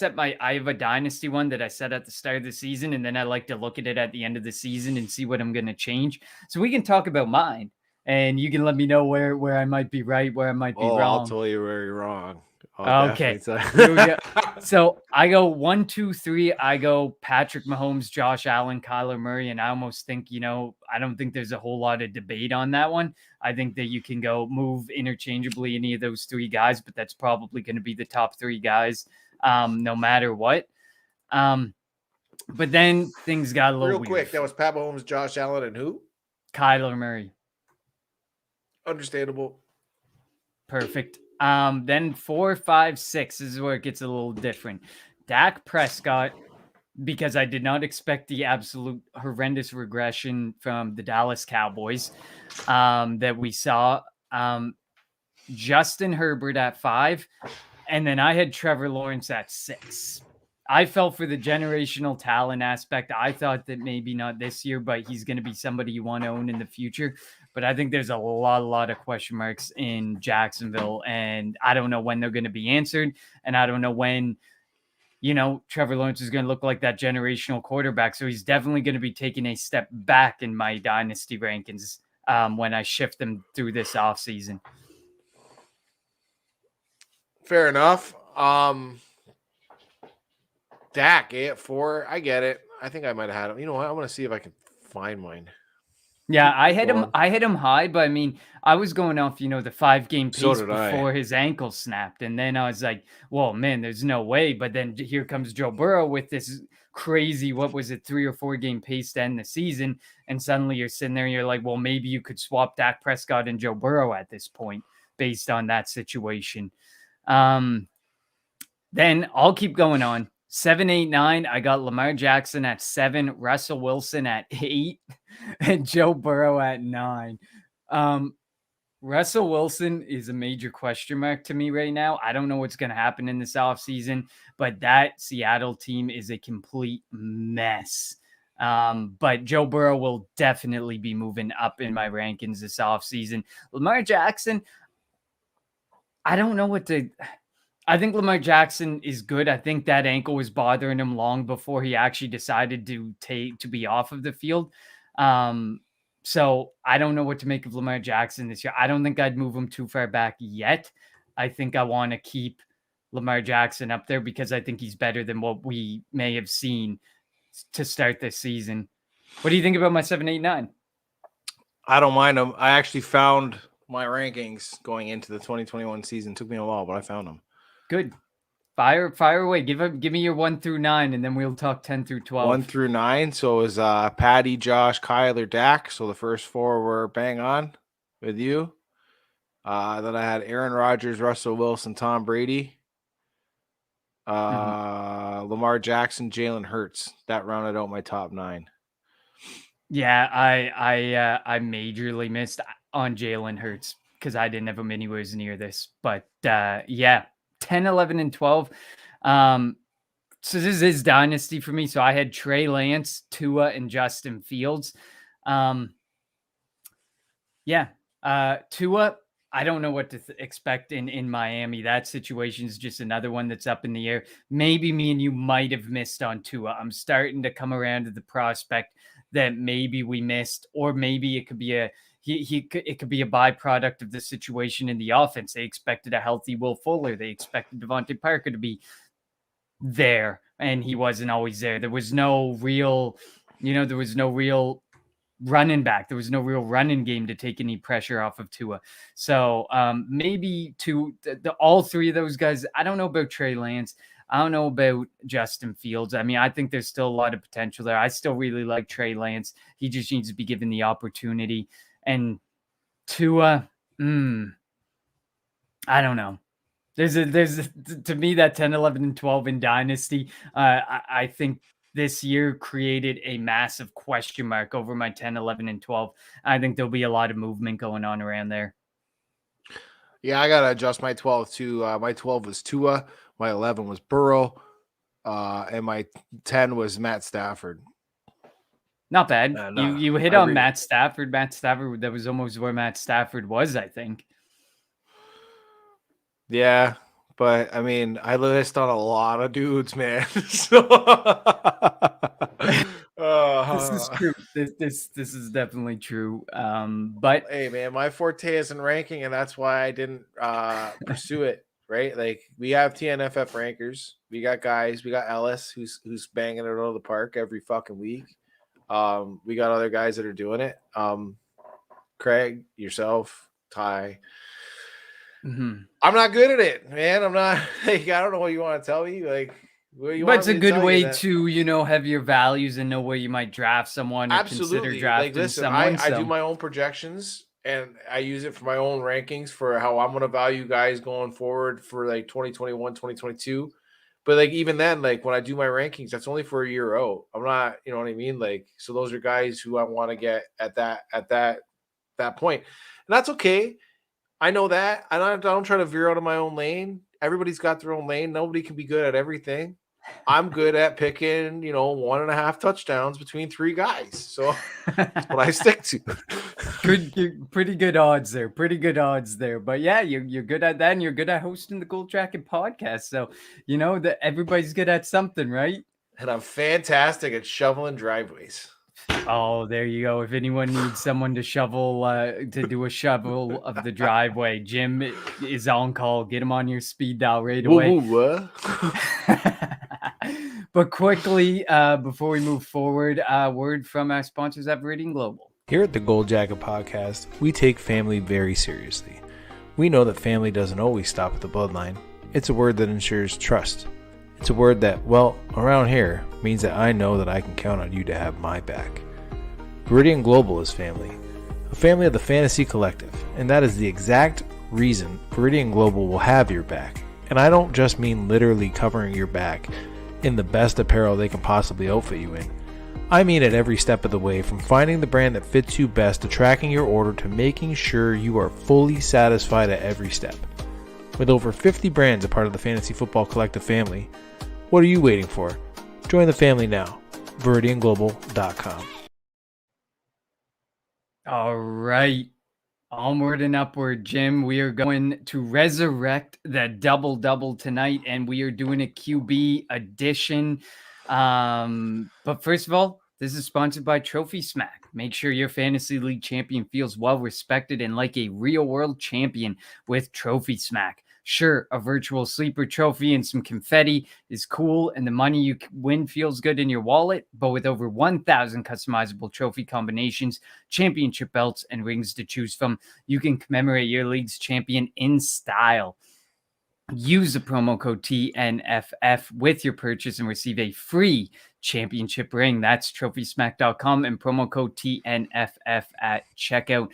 have a dynasty one that I set at the start of the season, and then I like to look at it at the end of the season and see what I'm going to change. So we can talk about mine, and you can let me know where I might be right, where I might be wrong. I'll tell you where you're wrong. Okay. Here we go. So I go 1, 2, 3. I go Patrick Mahomes, Josh Allen, Kyler Murray, and I almost think, I don't think there's a whole lot of debate on that one. I think that you can go move interchangeably any of those three guys, but that's probably going to be the top three guys, no matter what. But then things got a little real weird. quick. That was Pat Mahomes, Josh Allen, and who? Kyler Murray. Understandable. Perfect. Then 4, 5, 6 is where it gets a little different. Dak Prescott, because I did not expect the absolute horrendous regression from the Dallas Cowboys that we saw. Justin Herbert at 5, and then I had Trevor Lawrence at 6. I felt for the generational talent aspect. I thought that maybe not this year, but he's going to be somebody you want to own in the future. But I think there's a lot of question marks in Jacksonville, and I don't know when they're going to be answered. And I don't know when, Trevor Lawrence is going to look like that generational quarterback. So he's definitely going to be taking a step back in my dynasty rankings when I shift them through this offseason. Fair enough. Dak at 4. I get it. I think I might have had him. You know what? I want to see if I can find mine. Yeah, I hit him high, but I mean, I was going off, the 5-game pace before his ankle snapped. And then I was like, well, man, there's no way. But then here comes Joe Burrow with this crazy, 3 or 4 game pace to end the season. And suddenly you're sitting there and you're like, well, maybe you could swap Dak Prescott and Joe Burrow at this point based on that situation. Then I'll keep going on. 7, 8, 9. I got Lamar Jackson at 7, Russell Wilson at 8, and Joe Burrow at 9. Russell Wilson is a major question mark to me right now. I don't know what's going to happen in this offseason, but that Seattle team is a complete mess. But Joe Burrow will definitely be moving up in my rankings this offseason. Lamar Jackson, I don't know what to... I think Lamar Jackson is good. I think that ankle was bothering him long before he actually decided to be off of the field. So I don't know what to make of Lamar Jackson this year. I don't think I'd move him too far back yet. I think I want to keep Lamar Jackson up there because I think he's better than what we may have seen to start this season. What do you think about my 7, 8, 9? I don't mind them. I actually found my rankings going into the 2021 season. Took me a while, but I found them. Good. Fire away. Give me your 1 through 9, and then we'll talk 10 through 12. 1 through 9. So it was Patty, Josh, Kyler, Dak. So the first 4 were bang on with you. Then I had Aaron Rodgers, Russell Wilson, Tom Brady, Lamar Jackson, Jalen Hurts. That rounded out my top 9. Yeah, I majorly missed on Jalen Hurts because I didn't have him anywhere near this. But yeah. 10, 11, and 12. So this is dynasty for me. So I had Trey Lance, Tua, and Justin Fields. Tua, I don't know what to expect in Miami. That situation is just another one that's up in the air. Maybe me and you might have missed on Tua. I'm starting to come around to the prospect that maybe we missed, or maybe it could be it could be a byproduct of the situation in the offense. They expected a healthy Will Fuller. They expected Devontae Parker to be there, and he wasn't always there. There was no real, running back. There was no real running game to take any pressure off of Tua. So maybe all 3 of those guys. I don't know about Trey Lance. I don't know about Justin Fields. I mean, I think there's still a lot of potential there. I still really like Trey Lance. He just needs to be given the opportunity. And Tua, I don't know. There's to me that 10, 11, and 12 in Dynasty. I think this year created a massive question mark over my 10, 11, and 12. I think there'll be a lot of movement going on around there. Yeah, I got to adjust my 12 too. My 12 was Tua. My 11 was Burrow. And my 10 was Matt Stafford. Not bad. You hit on Matt Stafford. Matt Stafford, that was almost where Matt Stafford was, I think. Yeah, but I mean, I list on a lot of dudes, man. So, This is true. This is definitely true. But hey, man, my forte is in ranking, and that's why I didn't pursue it. Right? Like we have TNFF rankers. We got guys. We got Ellis, who's banging it out of the park every fucking week. We got other guys that are doing it. Craig, yourself, Ty. I'm not good at it, man. I'm not. Like, I don't know what you want to tell me. Like, but it's a good way to have your values and know where you might draft someone or consider drafting like, listen, someone. I do my own projections and I use it for my own rankings for how I'm going to value guys going forward for like 2021, 2022. But like even then, like when I do my rankings, that's only for a year out. I'm not, you know what I mean? Like, so those are guys who I want to get at that point. And that's okay. I know that. I don't try to veer out of my own lane. Everybody's got their own lane. Nobody can be good at everything. I'm good at picking, 1.5 touchdowns between 3 guys. So that's what I stick to. Pretty good odds there. But yeah, you're good at that, and you're good at hosting the Gold Jacket podcast. So that everybody's good at something, right? And I'm fantastic at shoveling driveways. Oh, there you go. If anyone needs someone to shovel, to do a shovel of the driveway, Jim is on call. Get him on your speed dial right away. But quickly, before we move forward, word from our sponsors at Veridian Global. Here at the Gold Jacket Podcast, we take family very seriously. We know that family doesn't always stop at the bloodline. It's a word that ensures trust. It's a word that, well, around here, means that I know that I can count on you to have my back. Veridian Global is family. A family of the Fantasy Collective, and that is the exact reason Veridian Global will have your back. And I don't just mean literally covering your back in the best apparel they can possibly outfit you in. I mean it every step of the way, from finding the brand that fits you best to tracking your order to making sure you are fully satisfied at every step. With over 50 brands a part of the Fantasy Football Collective family, what are you waiting for? Join the family now. VeridianGlobal.com. All right. Onward and upward, Jim. We are going to resurrect the double-double tonight, and we are doing a QB edition. But first of all, this is sponsored by Trophy Smack. Make sure your fantasy league champion feels well respected and like a real world champion with Trophy Smack. Sure, a virtual sleeper trophy and some confetti is cool, and the money you win feels good in your wallet, but with over 1,000 customizable trophy combinations, championship belts, and rings to choose from, you can commemorate your league's champion in style. Use the promo code TNFF with your purchase and receive a free championship ring. That's trophysmack.com and promo code TNFF at checkout.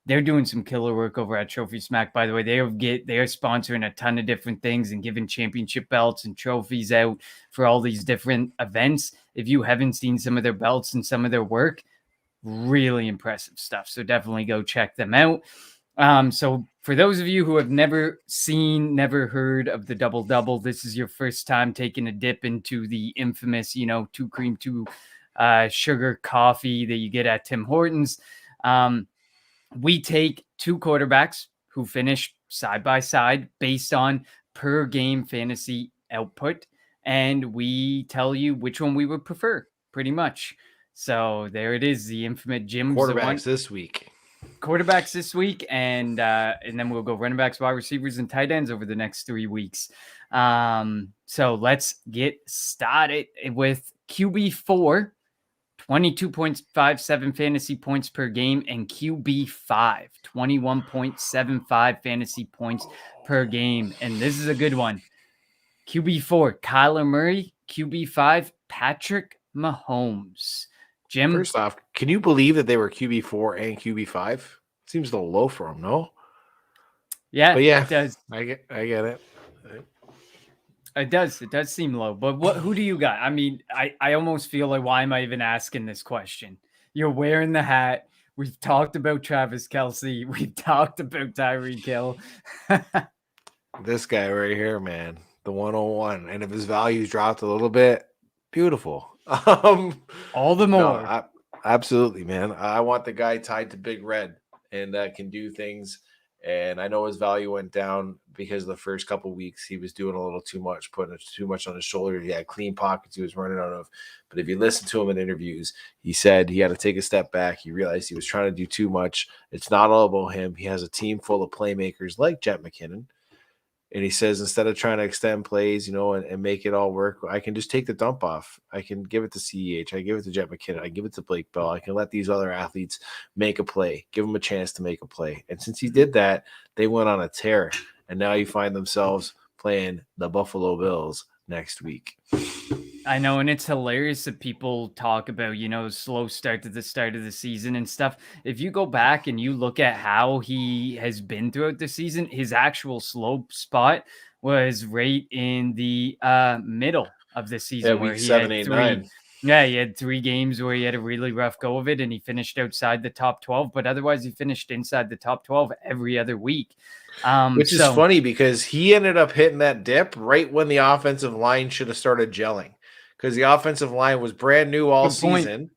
They're doing some killer work over at Trophy Smack, by the way. They are sponsoring a ton of different things and giving championship belts and trophies out for all these different events. If you haven't seen some of their belts and some of their work, really impressive stuff. So definitely go check them out. So for those of you who have never heard of the double-double, this is your first time taking a dip into the infamous, 2 cream, 2 sugar coffee that you get at Tim Hortons. We take 2 quarterbacks who finish side by side based on per game fantasy output, and we tell you which one we would prefer, pretty much. So there it is, the infamous Jim's quarterbacks this week. And then we'll go running backs, wide receivers, and tight ends over the next 3 weeks. So let's get started with QB4. 22.57 fantasy points per game, and QB5, 21.75 fantasy points per game. And this is a good one. QB4, Kyler Murray. QB5, Patrick Mahomes. Jim? First off, can you believe that they were QB4 and QB5? Seems a little low for them, no? Yeah, but yeah, it does. I get it. It does seem low, but who do you got? I mean, I almost feel like, why am I even asking this question? You're wearing the hat. We've talked about Travis Kelce. We've talked about Tyreek Hill. This guy right here, man, the 101. And if his values dropped a little bit, beautiful. All the more. No, absolutely, man. I want the guy tied to Big Red and can do things And I know his value went down because the first couple of weeks he was doing a little too much, putting too much on his shoulder. He had clean pockets he was running out of. But if you listen to him in interviews, he said he had to take a step back. He realized he was trying to do too much. It's not all about him. He has a team full of playmakers like Jet McKinnon. And he says, instead of trying to extend plays, and make it all work, I can just take the dump off. I can give it to CEH. I give it to Jet McKinnon. I give it to Blake Bell. I can let these other athletes make a play, give them a chance to make a play. And since he did that, they went on a tear. And now you find themselves playing the Buffalo Bills next week. I know, and it's hilarious that people talk about, slow start to the start of the season and stuff. If you go back and you look at how he has been throughout the season, his actual slow spot was right in the middle of the season, where he had 9. Yeah, he had 3 games where he had a really rough go of it, and he finished outside the top 12. But otherwise, he finished inside the top 12 every other week. Which is funny because he ended up hitting that dip right when the offensive line should have started gelling. Because the offensive line was brand new all season,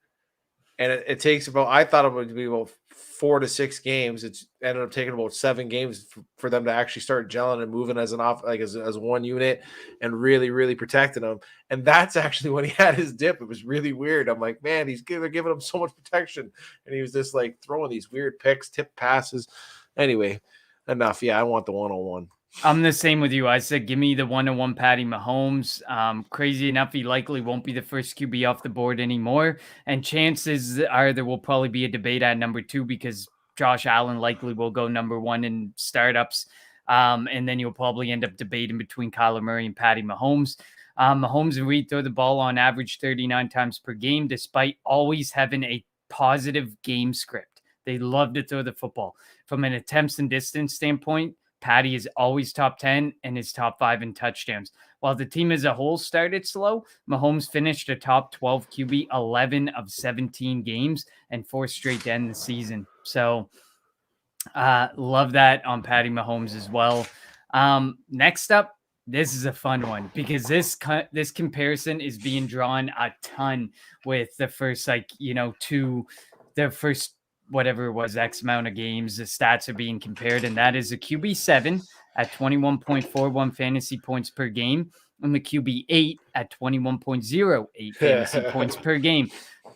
and it takes about, I thought it would be about 4 to 6 games. It's ended up taking about 7 games for them to actually start gelling and moving as as one unit and really, really protecting them. And that's actually when he had his dip. It was really weird. I'm like, man, they're giving him so much protection, and he was just like throwing these weird picks, tip passes. Anyway, enough. Yeah, I want the 101. I'm the same with you. I said, give me the 101 Patty Mahomes. Crazy enough, he likely won't be the first QB off the board anymore. And chances are there will probably be a debate at number 2 because Josh Allen likely will go number 1 in startups. And then you'll probably end up debating between Kyler Murray and Patty Mahomes. Mahomes and Reed throw the ball on average 39 times per game, despite always having a positive game script. They love to throw the football. From an attempts and distance standpoint, Patty is always top 10 and is top 5 in touchdowns. While the team as a whole started slow, Mahomes finished a top 12 QB 11 of 17 games and 4 straight to end the season. So love that on Patty Mahomes as well. Next up, this is a fun one because this comparison is being drawn a ton with the first, the first whatever it was, X amount of games, the stats are being compared, and that is the QB7 at 21.41 fantasy points per game and the QB8 at 21.08 fantasy points per game.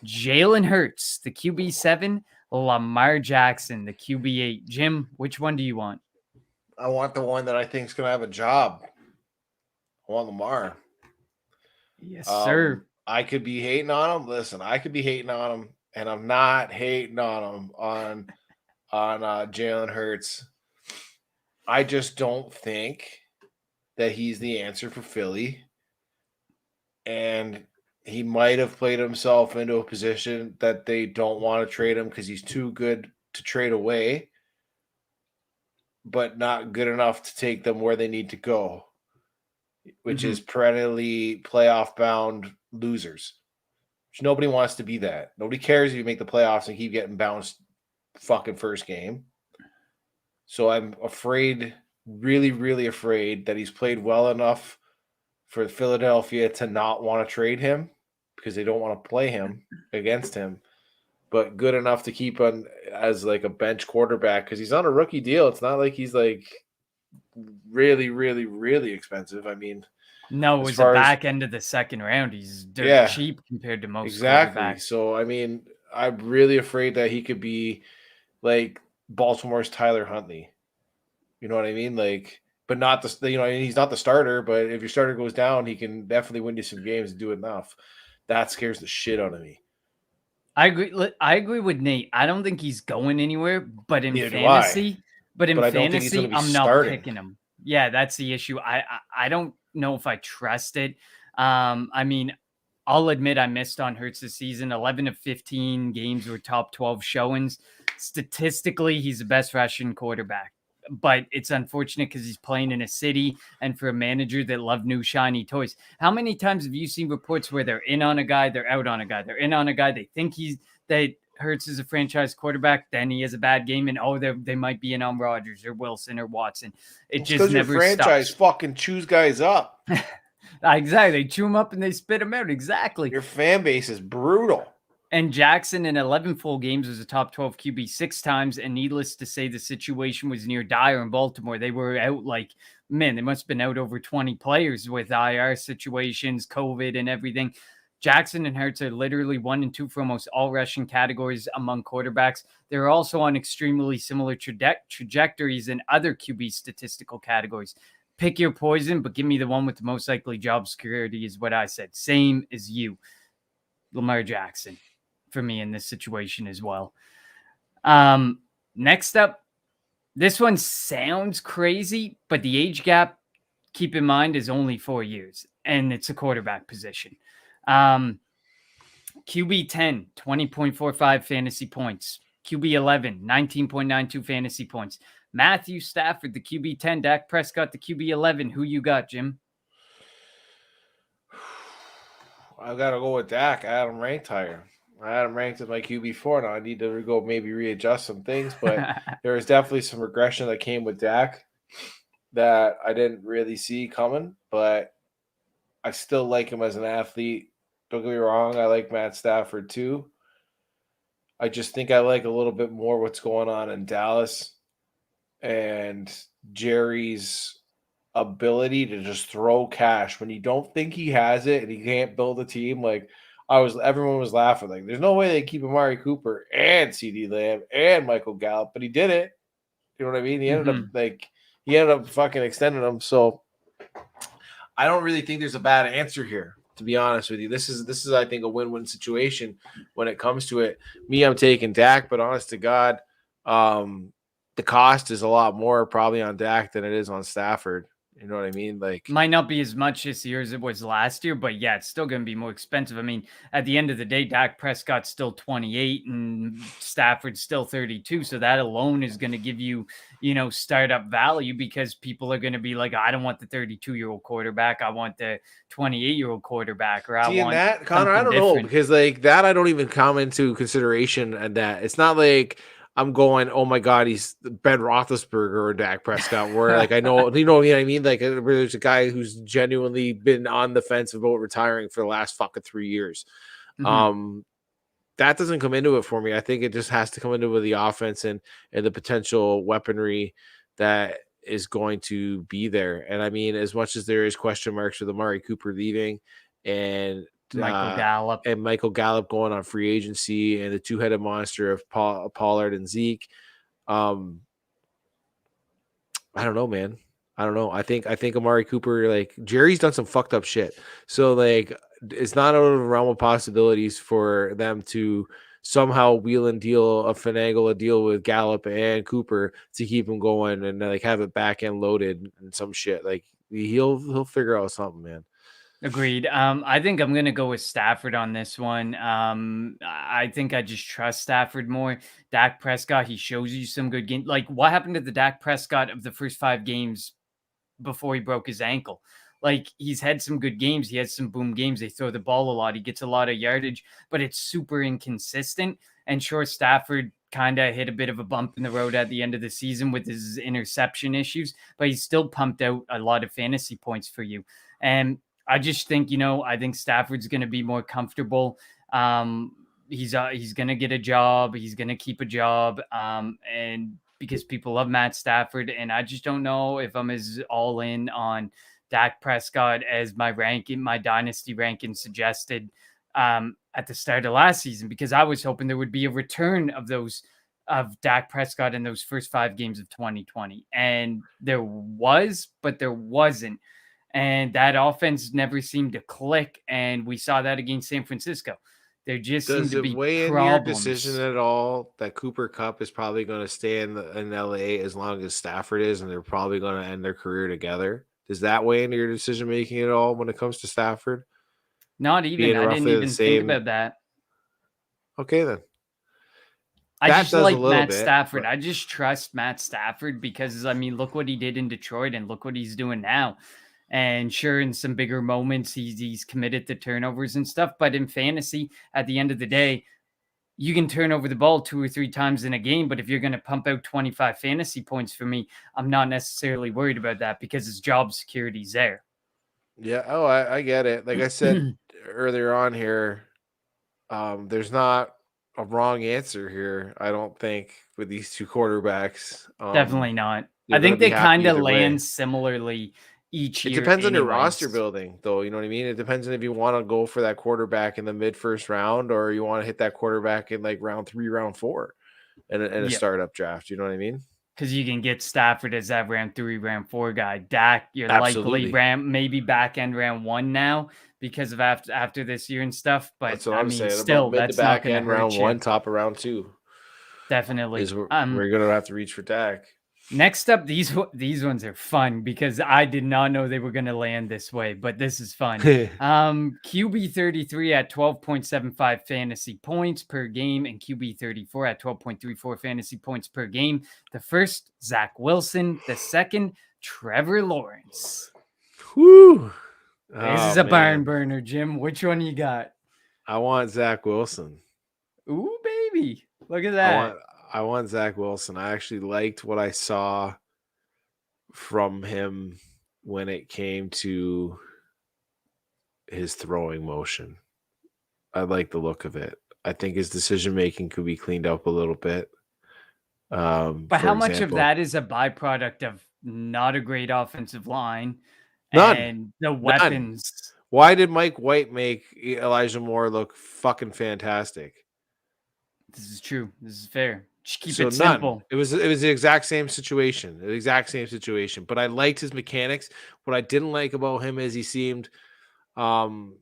Jalen Hurts, the QB7, Lamar Jackson, the QB8. Jim, which one do you want? I want the one that I think is going to have a job. I want Lamar. Yes, sir. I could be hating on him. Listen, I could be hating on him. And I'm not hating on him on Jalen Hurts. I just don't think that he's the answer for Philly. And he might have played himself into a position that they don't want to trade him because he's too good to trade away, but not good enough to take them where they need to go, which is perennially playoff-bound losers. Nobody wants to be that. Nobody cares if you make the playoffs and keep getting bounced fucking first game. So I'm afraid, really, really afraid that he's played well enough for Philadelphia to not want to trade him because they don't want to play him against him, but good enough to keep on as like a bench quarterback because he's on a rookie deal. It's not like he's like really, really, really expensive. I mean, no, it was the back end of the second round. He's cheap compared to most quarterbacks. So, I mean, I'm really afraid that he could be like Baltimore's Tyler Huntley. You know what I mean? Like, but not he's not the starter, but if your starter goes down, he can definitely win you some games and do enough. That scares the shit out of me. I agree with Nate. I don't think he's going anywhere, but in fantasy, I'm not picking him. Yeah, that's the issue. I don't know if I trust it. I mean, I'll admit I missed on Hurts this season. 11 of 15 games were top 12 showings. Statistically, he's the best rushing quarterback. But it's unfortunate because he's playing in a city and for a manager that love new shiny toys. How many times have you seen reports where they're in on a guy, they're out on a guy, they're in on a guy, they think that Hurts is a franchise quarterback, then he has a bad game, and they might be in on Rodgers or Wilson or Watson. It just never stops. Franchise fucking chews guys up. Exactly. They chew them up and they spit them out. Exactly. Your fan base is brutal. And Jackson in 11 full games was a top 12 QB 6 times. And needless to say, the situation was near dire in Baltimore. They were out they must have been out over 20 players with IR situations, COVID and everything. Jackson and Hurts are literally 1 and 2 for almost all rushing categories among quarterbacks. They're also on extremely similar trajectories in other QB statistical categories. Pick your poison, but give me the one with the most likely job security is what I said. Same as you, Lamar Jackson, for me in this situation as well. Next up, this one sounds crazy, but the age gap, keep in mind, is only 4 years, and it's a quarterback position. QB 10, 20.45 fantasy points. QB 11, 19.92 fantasy points. Matthew Stafford, the QB 10. Dak Prescott, the QB 11. Who you got, Jim? I got to go with Dak. I had him ranked higher. I had him ranked as my QB4. Now I need to go maybe readjust some things, but there was definitely some regression that came with Dak that I didn't really see coming, but I still like him as an athlete. Don't get me wrong. I like Matt Stafford too. I just think I like a little bit more what's going on in Dallas and Jerry's ability to just throw cash when you don't think he has it and he can't build a team. Everyone was laughing. Like, there's no way they keep Amari Cooper and CeeDee Lamb and Michael Gallup, but he did it. You know what I mean? He ended up fucking extending them. So I don't really think there's a bad answer here, to be honest with you. This is I think a win-win situation when it comes to it. I'm taking Dak, but honest to God, the cost is a lot more probably on Dak than it is on Stafford. You know what I mean? Like, might not be as much this year as it was last year, but yeah, it's still going to be more expensive. I mean, at the end of the day, Dak Prescott's still 28 and Stafford's still 32. So that alone is going to give you, startup value because people are going to be like, I don't want the 32-year-old quarterback. I want the 28-year-old quarterback. Or I want that, Connor, I don't know, because like that, I don't even come into consideration. And that it's not like I'm going, oh my God, he's Ben Roethlisberger or Dak Prescott, where like I know, you know what I mean? Like there's a guy who's genuinely been on the fence about retiring for the last fucking 3 years. Mm-hmm. That doesn't come into it for me. I think it just has to come into it with the offense and the potential weaponry that is going to be there. And I mean, as much as there is question marks with Amari Cooper leaving and Michael Gallup going on free agency and the two-headed monster of Pollard and Zeke. I don't know, man. I don't know. I think Amari Cooper, like Jerry's done some fucked up shit. So like it's not out of the realm of possibilities for them to somehow finagle a deal with Gallup and Cooper to keep him going and like have it back end loaded and some shit. Like he'll figure out something, man. Agreed. I think I'm going to go with Stafford on this one. I think I just trust Stafford more. Dak Prescott, he shows you some good games. Like, what happened to the Dak Prescott of the first 5 games before he broke his ankle? Like, he's had some good games. He has some boom games. They throw the ball a lot. He gets a lot of yardage, but it's super inconsistent. And sure, Stafford kind of hit a bit of a bump in the road at the end of the season with his interception issues, but he's still pumped out a lot of fantasy points for you. And I just think, I think Stafford's going to be more comfortable. He's going to get a job. He's going to keep a job. And because people love Matt Stafford, and I just don't know if I'm as all in on Dak Prescott as my Dynasty ranking suggested at the start of last season, because I was hoping there would be a return of Dak Prescott in those first 5 games of 2020. And there was, but there wasn't. And that offense never seemed to click. And we saw that against San Francisco. There just seemed to be weigh in problems. your decision at all that Cooper Kupp is probably going to stay in LA as long as Stafford is, and they're probably going to end their career together? Does that weigh into your decision making at all when it comes to Stafford? Not even. I didn't even think about that. Okay, then. I just like Matt Stafford. I just trust Matt Stafford because, I mean, look what he did in Detroit and look what he's doing now. And sure, in some bigger moments, he's committed to turnovers and stuff. But in fantasy, at the end of the day, you can turn over the ball 2 or 3 times in a game. But if you're going to pump out 25 fantasy points for me, I'm not necessarily worried about that because his job security's there. Yeah. Oh, I get it. Like I said earlier on here, There's not a wrong answer here, I don't think, with these two quarterbacks. Definitely not. They're I going to think be they happy kind of either way. land similarly each It year depends on your roster anyways. building, though. You know what I mean? It depends on if you want to go for that quarterback in the mid-first round or you want to hit that quarterback in like round 3, round 4 in a Yeah. startup draft. You know what I mean? Because you can get Stafford as that round 3, round 4 guy. Dak, you're likely Absolutely. maybe back end round 1 now because of after this year and stuff. But That's what I I'm mean, saying. About still, mid to that's not back going to end, round hurt you. 1, top of round 2 Definitely. is where you're going to have to reach for Dak. Next up, these ones are fun because I did not know they were going to land this way, but this is fun. QB 33 at 12.75 fantasy points per game, and QB 34 at 12.34 fantasy points per game. The first, Zach Wilson. The second, Trevor Lawrence. Whew. This is a barn burner, Jim. Which one you got? I want Zach Wilson. Ooh, baby. Look at that. I want Zach Wilson. I actually liked what I saw from him when it came to his throwing motion. I like the look of it. I think his decision making could be cleaned up a little bit. But how much of that is a byproduct of not a great offensive line and the weapons? None. Why did Mike White make Elijah Moore look fucking fantastic? This is true. This is fair. Just keep So it simple. None. It was the exact same situation. But I liked his mechanics. What I didn't like about him is he seemed almost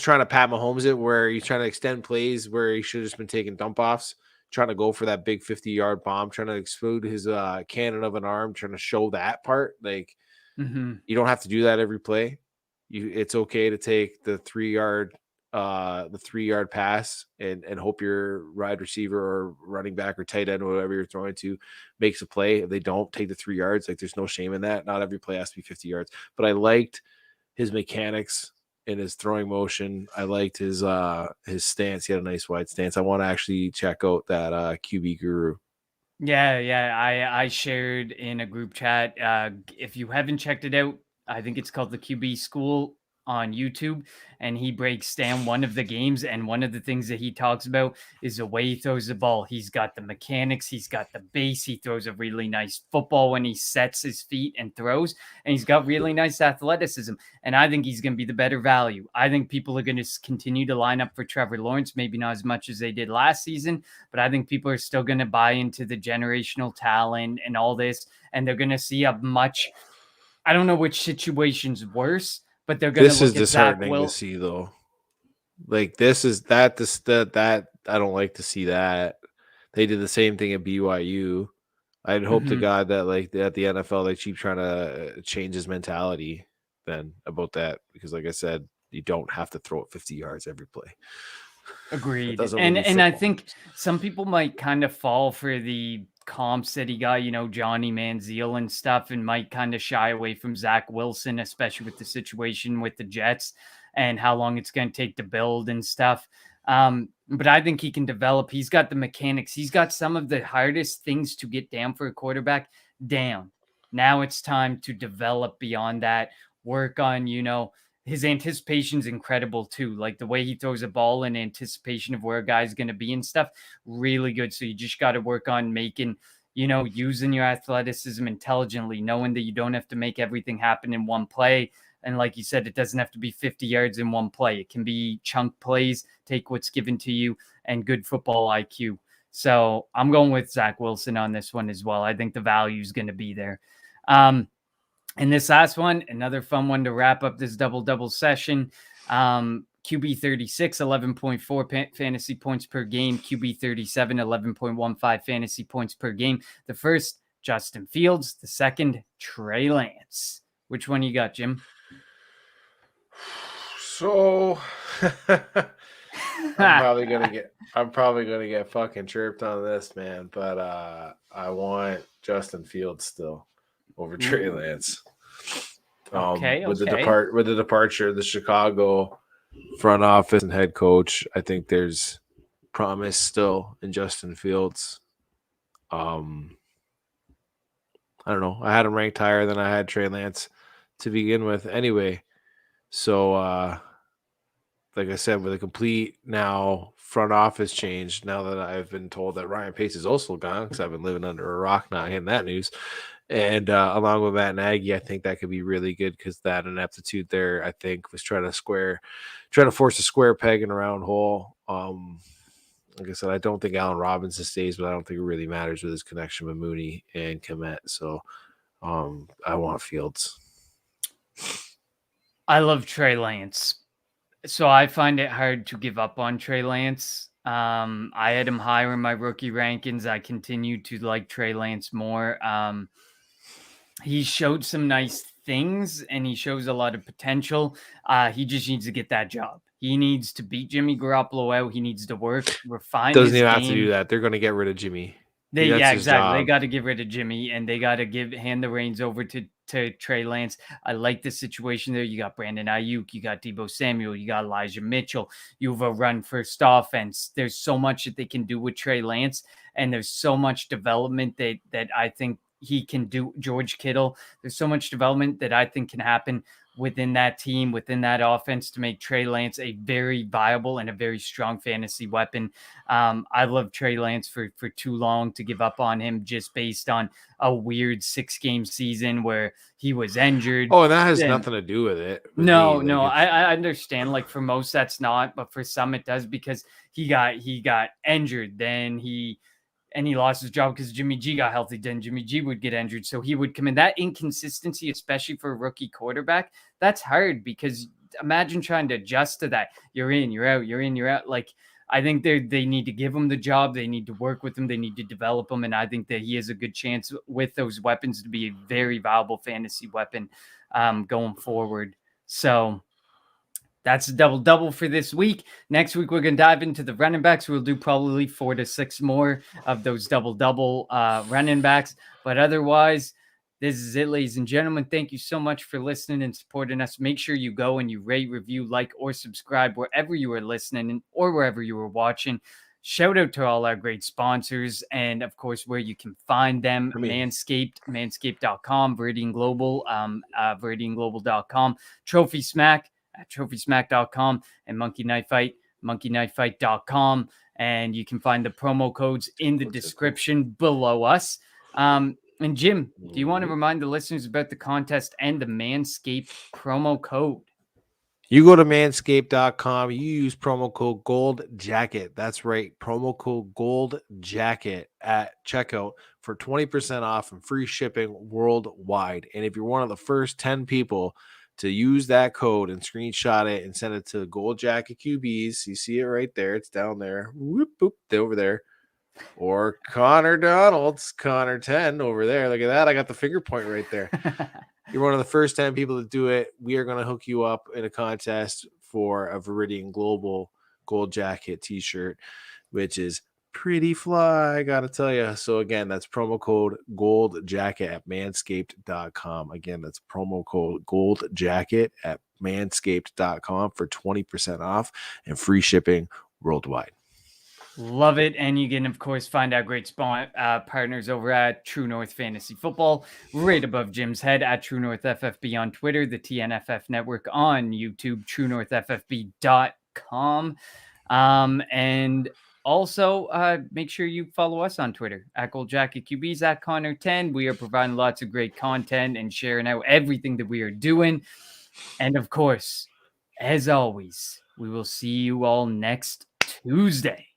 trying to Pat Mahomes it, where he's trying to extend plays where he should have just been taking dump offs, trying to go for that big 50-yard bomb, trying to explode his cannon of an arm, trying to show that part. Like, you don't have to do that every play. It's okay to take the 3-yard pass and hope your wide receiver or running back or tight end or whatever you're throwing to makes a play. If they don't take the 3 yards, like, there's no shame in that. Not every play has to be 50 yards. But I liked his mechanics in his throwing motion. I liked his stance. He had a nice wide stance. I want to actually check out that QB Guru. Yeah. I shared in a group chat. If you haven't checked it out, I think it's called the QB School on YouTube, and he breaks down one of the games, and one of the things that he talks about is the way he throws the ball. He's got the mechanics, he's got the base, he throws a really nice football when he sets his feet and throws, and he's got really nice athleticism, and I think he's going to be the better value. I think people are going to continue to line up for Trevor Lawrence, maybe not as much as they did last season, but I think people are still going to buy into the generational talent and all this, and they're going to see a much, I don't know which situation's worse, but they're going to look at Zach disheartening to see, though. Like, this that I don't like to see that. They did the same thing at BYU. I'd hope to God that, like, at the NFL, they keep trying to change his mentality then about that, because, like I said, you don't have to throw it 50 yards every play. Agreed. And I think some people might kind of fall for the comps that he got, Johnny Manziel and stuff, and might kind of shy away from Zach Wilson, especially with the situation with the Jets and how long it's going to take to build and stuff. But I think he can develop. He's got the mechanics. He's got some of the hardest things to get down for a quarterback down. Now it's time to develop beyond that, work on, his anticipation is incredible too. Like the way he throws a ball in anticipation of where a guy's going to be and stuff, really good. So you just got to work on making, using your athleticism intelligently, knowing that you don't have to make everything happen in one play. And like you said, it doesn't have to be 50 yards in one play. It can be chunk plays, take what's given to you, and good football IQ. So I'm going with Zach Wilson on this one as well. I think the value is going to be there. And this last one, another fun one to wrap up this double session. QB 36, 11.4 fantasy points per game. QB 37, 11.15 fantasy points per game. The first, Justin Fields. The second, Trey Lance. Which one you got, Jim? So I'm probably gonna get fucking chirped on this, man. But I want Justin Fields still over Trey Lance. With the departure of the Chicago front office and head coach, I think there's promise still in Justin Fields. I don't know. I had him ranked higher than I had Trey Lance to begin with anyway. So like I said, with a complete now front office change, now that I've been told that Ryan Pace is also gone, because I've been living under a rock not getting that news. And along with Matt Nagy, I think that could be really good, because that ineptitude there, I think, was trying to force a square peg in a round hole. Like I said, I don't think Allen Robinson stays, but I don't think it really matters with his connection with Mooney and Kmet. So I want Fields. I love Trey Lance. So I find it hard to give up on Trey Lance. I had him higher in my rookie rankings. I continue to like Trey Lance more. He showed some nice things and he shows a lot of potential. He just needs to get that job. He needs to beat Jimmy Garoppolo out. He needs to refine Doesn't his even game. have to do that. They're going to get rid of Jimmy. Exactly. They got to get rid of Jimmy, and they got to hand the reins over to Trey Lance. I like the situation there. You got Brandon Ayuk, you got Deebo Samuel, you got Elijah Mitchell. You have a run first offense. There's so much that they can do with Trey Lance, and there's so much development that I think he can do. George Kittle. There's so much development that I think can happen within that team, within that offense, to make Trey Lance a very viable and a very strong fantasy weapon. I love Trey Lance for too long to give up on him just based on a weird 6-game season where he was injured. Oh, and that has nothing to do with it. No, I understand. Like for most that's not, but for some it does, because he got injured. Then he lost his job because Jimmy G got healthy. Then Jimmy G would get injured. So he would come in. That inconsistency, especially for a rookie quarterback, that's hard, because imagine trying to adjust to that. You're in, you're out, you're in, you're out. Like, I think they need to give him the job. They need to work with him. They need to develop him. And I think that he has a good chance with those weapons to be a very valuable fantasy weapon going forward. So that's a double for this week. Next week, we're going to dive into the running backs. We'll do probably 4 to 6 more of those double running backs. But otherwise, this is it, ladies and gentlemen. Thank you so much for listening and supporting us. Make sure you go and you rate, review, like, or subscribe wherever you are listening or wherever you are watching. Shout out to all our great sponsors, and of course, where you can find them: Manscaped, manscaped.com, Veridian Global, veridianglobal.com, Trophy Smack at trophysmack.com, and Monkey Knife Fight, monkeyknifefight.com. And you can find the promo codes in the description below us. And Jim, do you want to remind the listeners about the contest and the Manscaped promo code? You go to manscaped.com, you use promo code Gold Jacket. That's right, promo code Gold Jacket at checkout for 20% off and free shipping worldwide. And if you're one of the first 10 people to use that code and screenshot it and send it to Gold Jacket QBs, you see it right there. It's down there. Whoop, boop, over there. Or Connor Donald's, Connor 10 over there. Look at that. I got the finger point right there. You're one of the first 10 people to do it. We are going to hook you up in a contest for a Veridian Global Gold Jacket t-shirt, which is pretty fly, I got to tell you. So again, that's promo code Gold Jacket at manscaped.com. Again, that's promo code Gold Jacket at manscaped.com for 20% off and free shipping worldwide. Love it. And you can, of course, find our great partners over at True North Fantasy Football, right above Jim's head, at True North FFB on Twitter, the TNFF Network on YouTube, truenorthffb.com. And also, make sure you follow us on Twitter, at Gold Jacket QBs, at Connor 10. We are providing lots of great content and sharing out everything that we are doing. And of course, as always, we will see you all next Tuesday.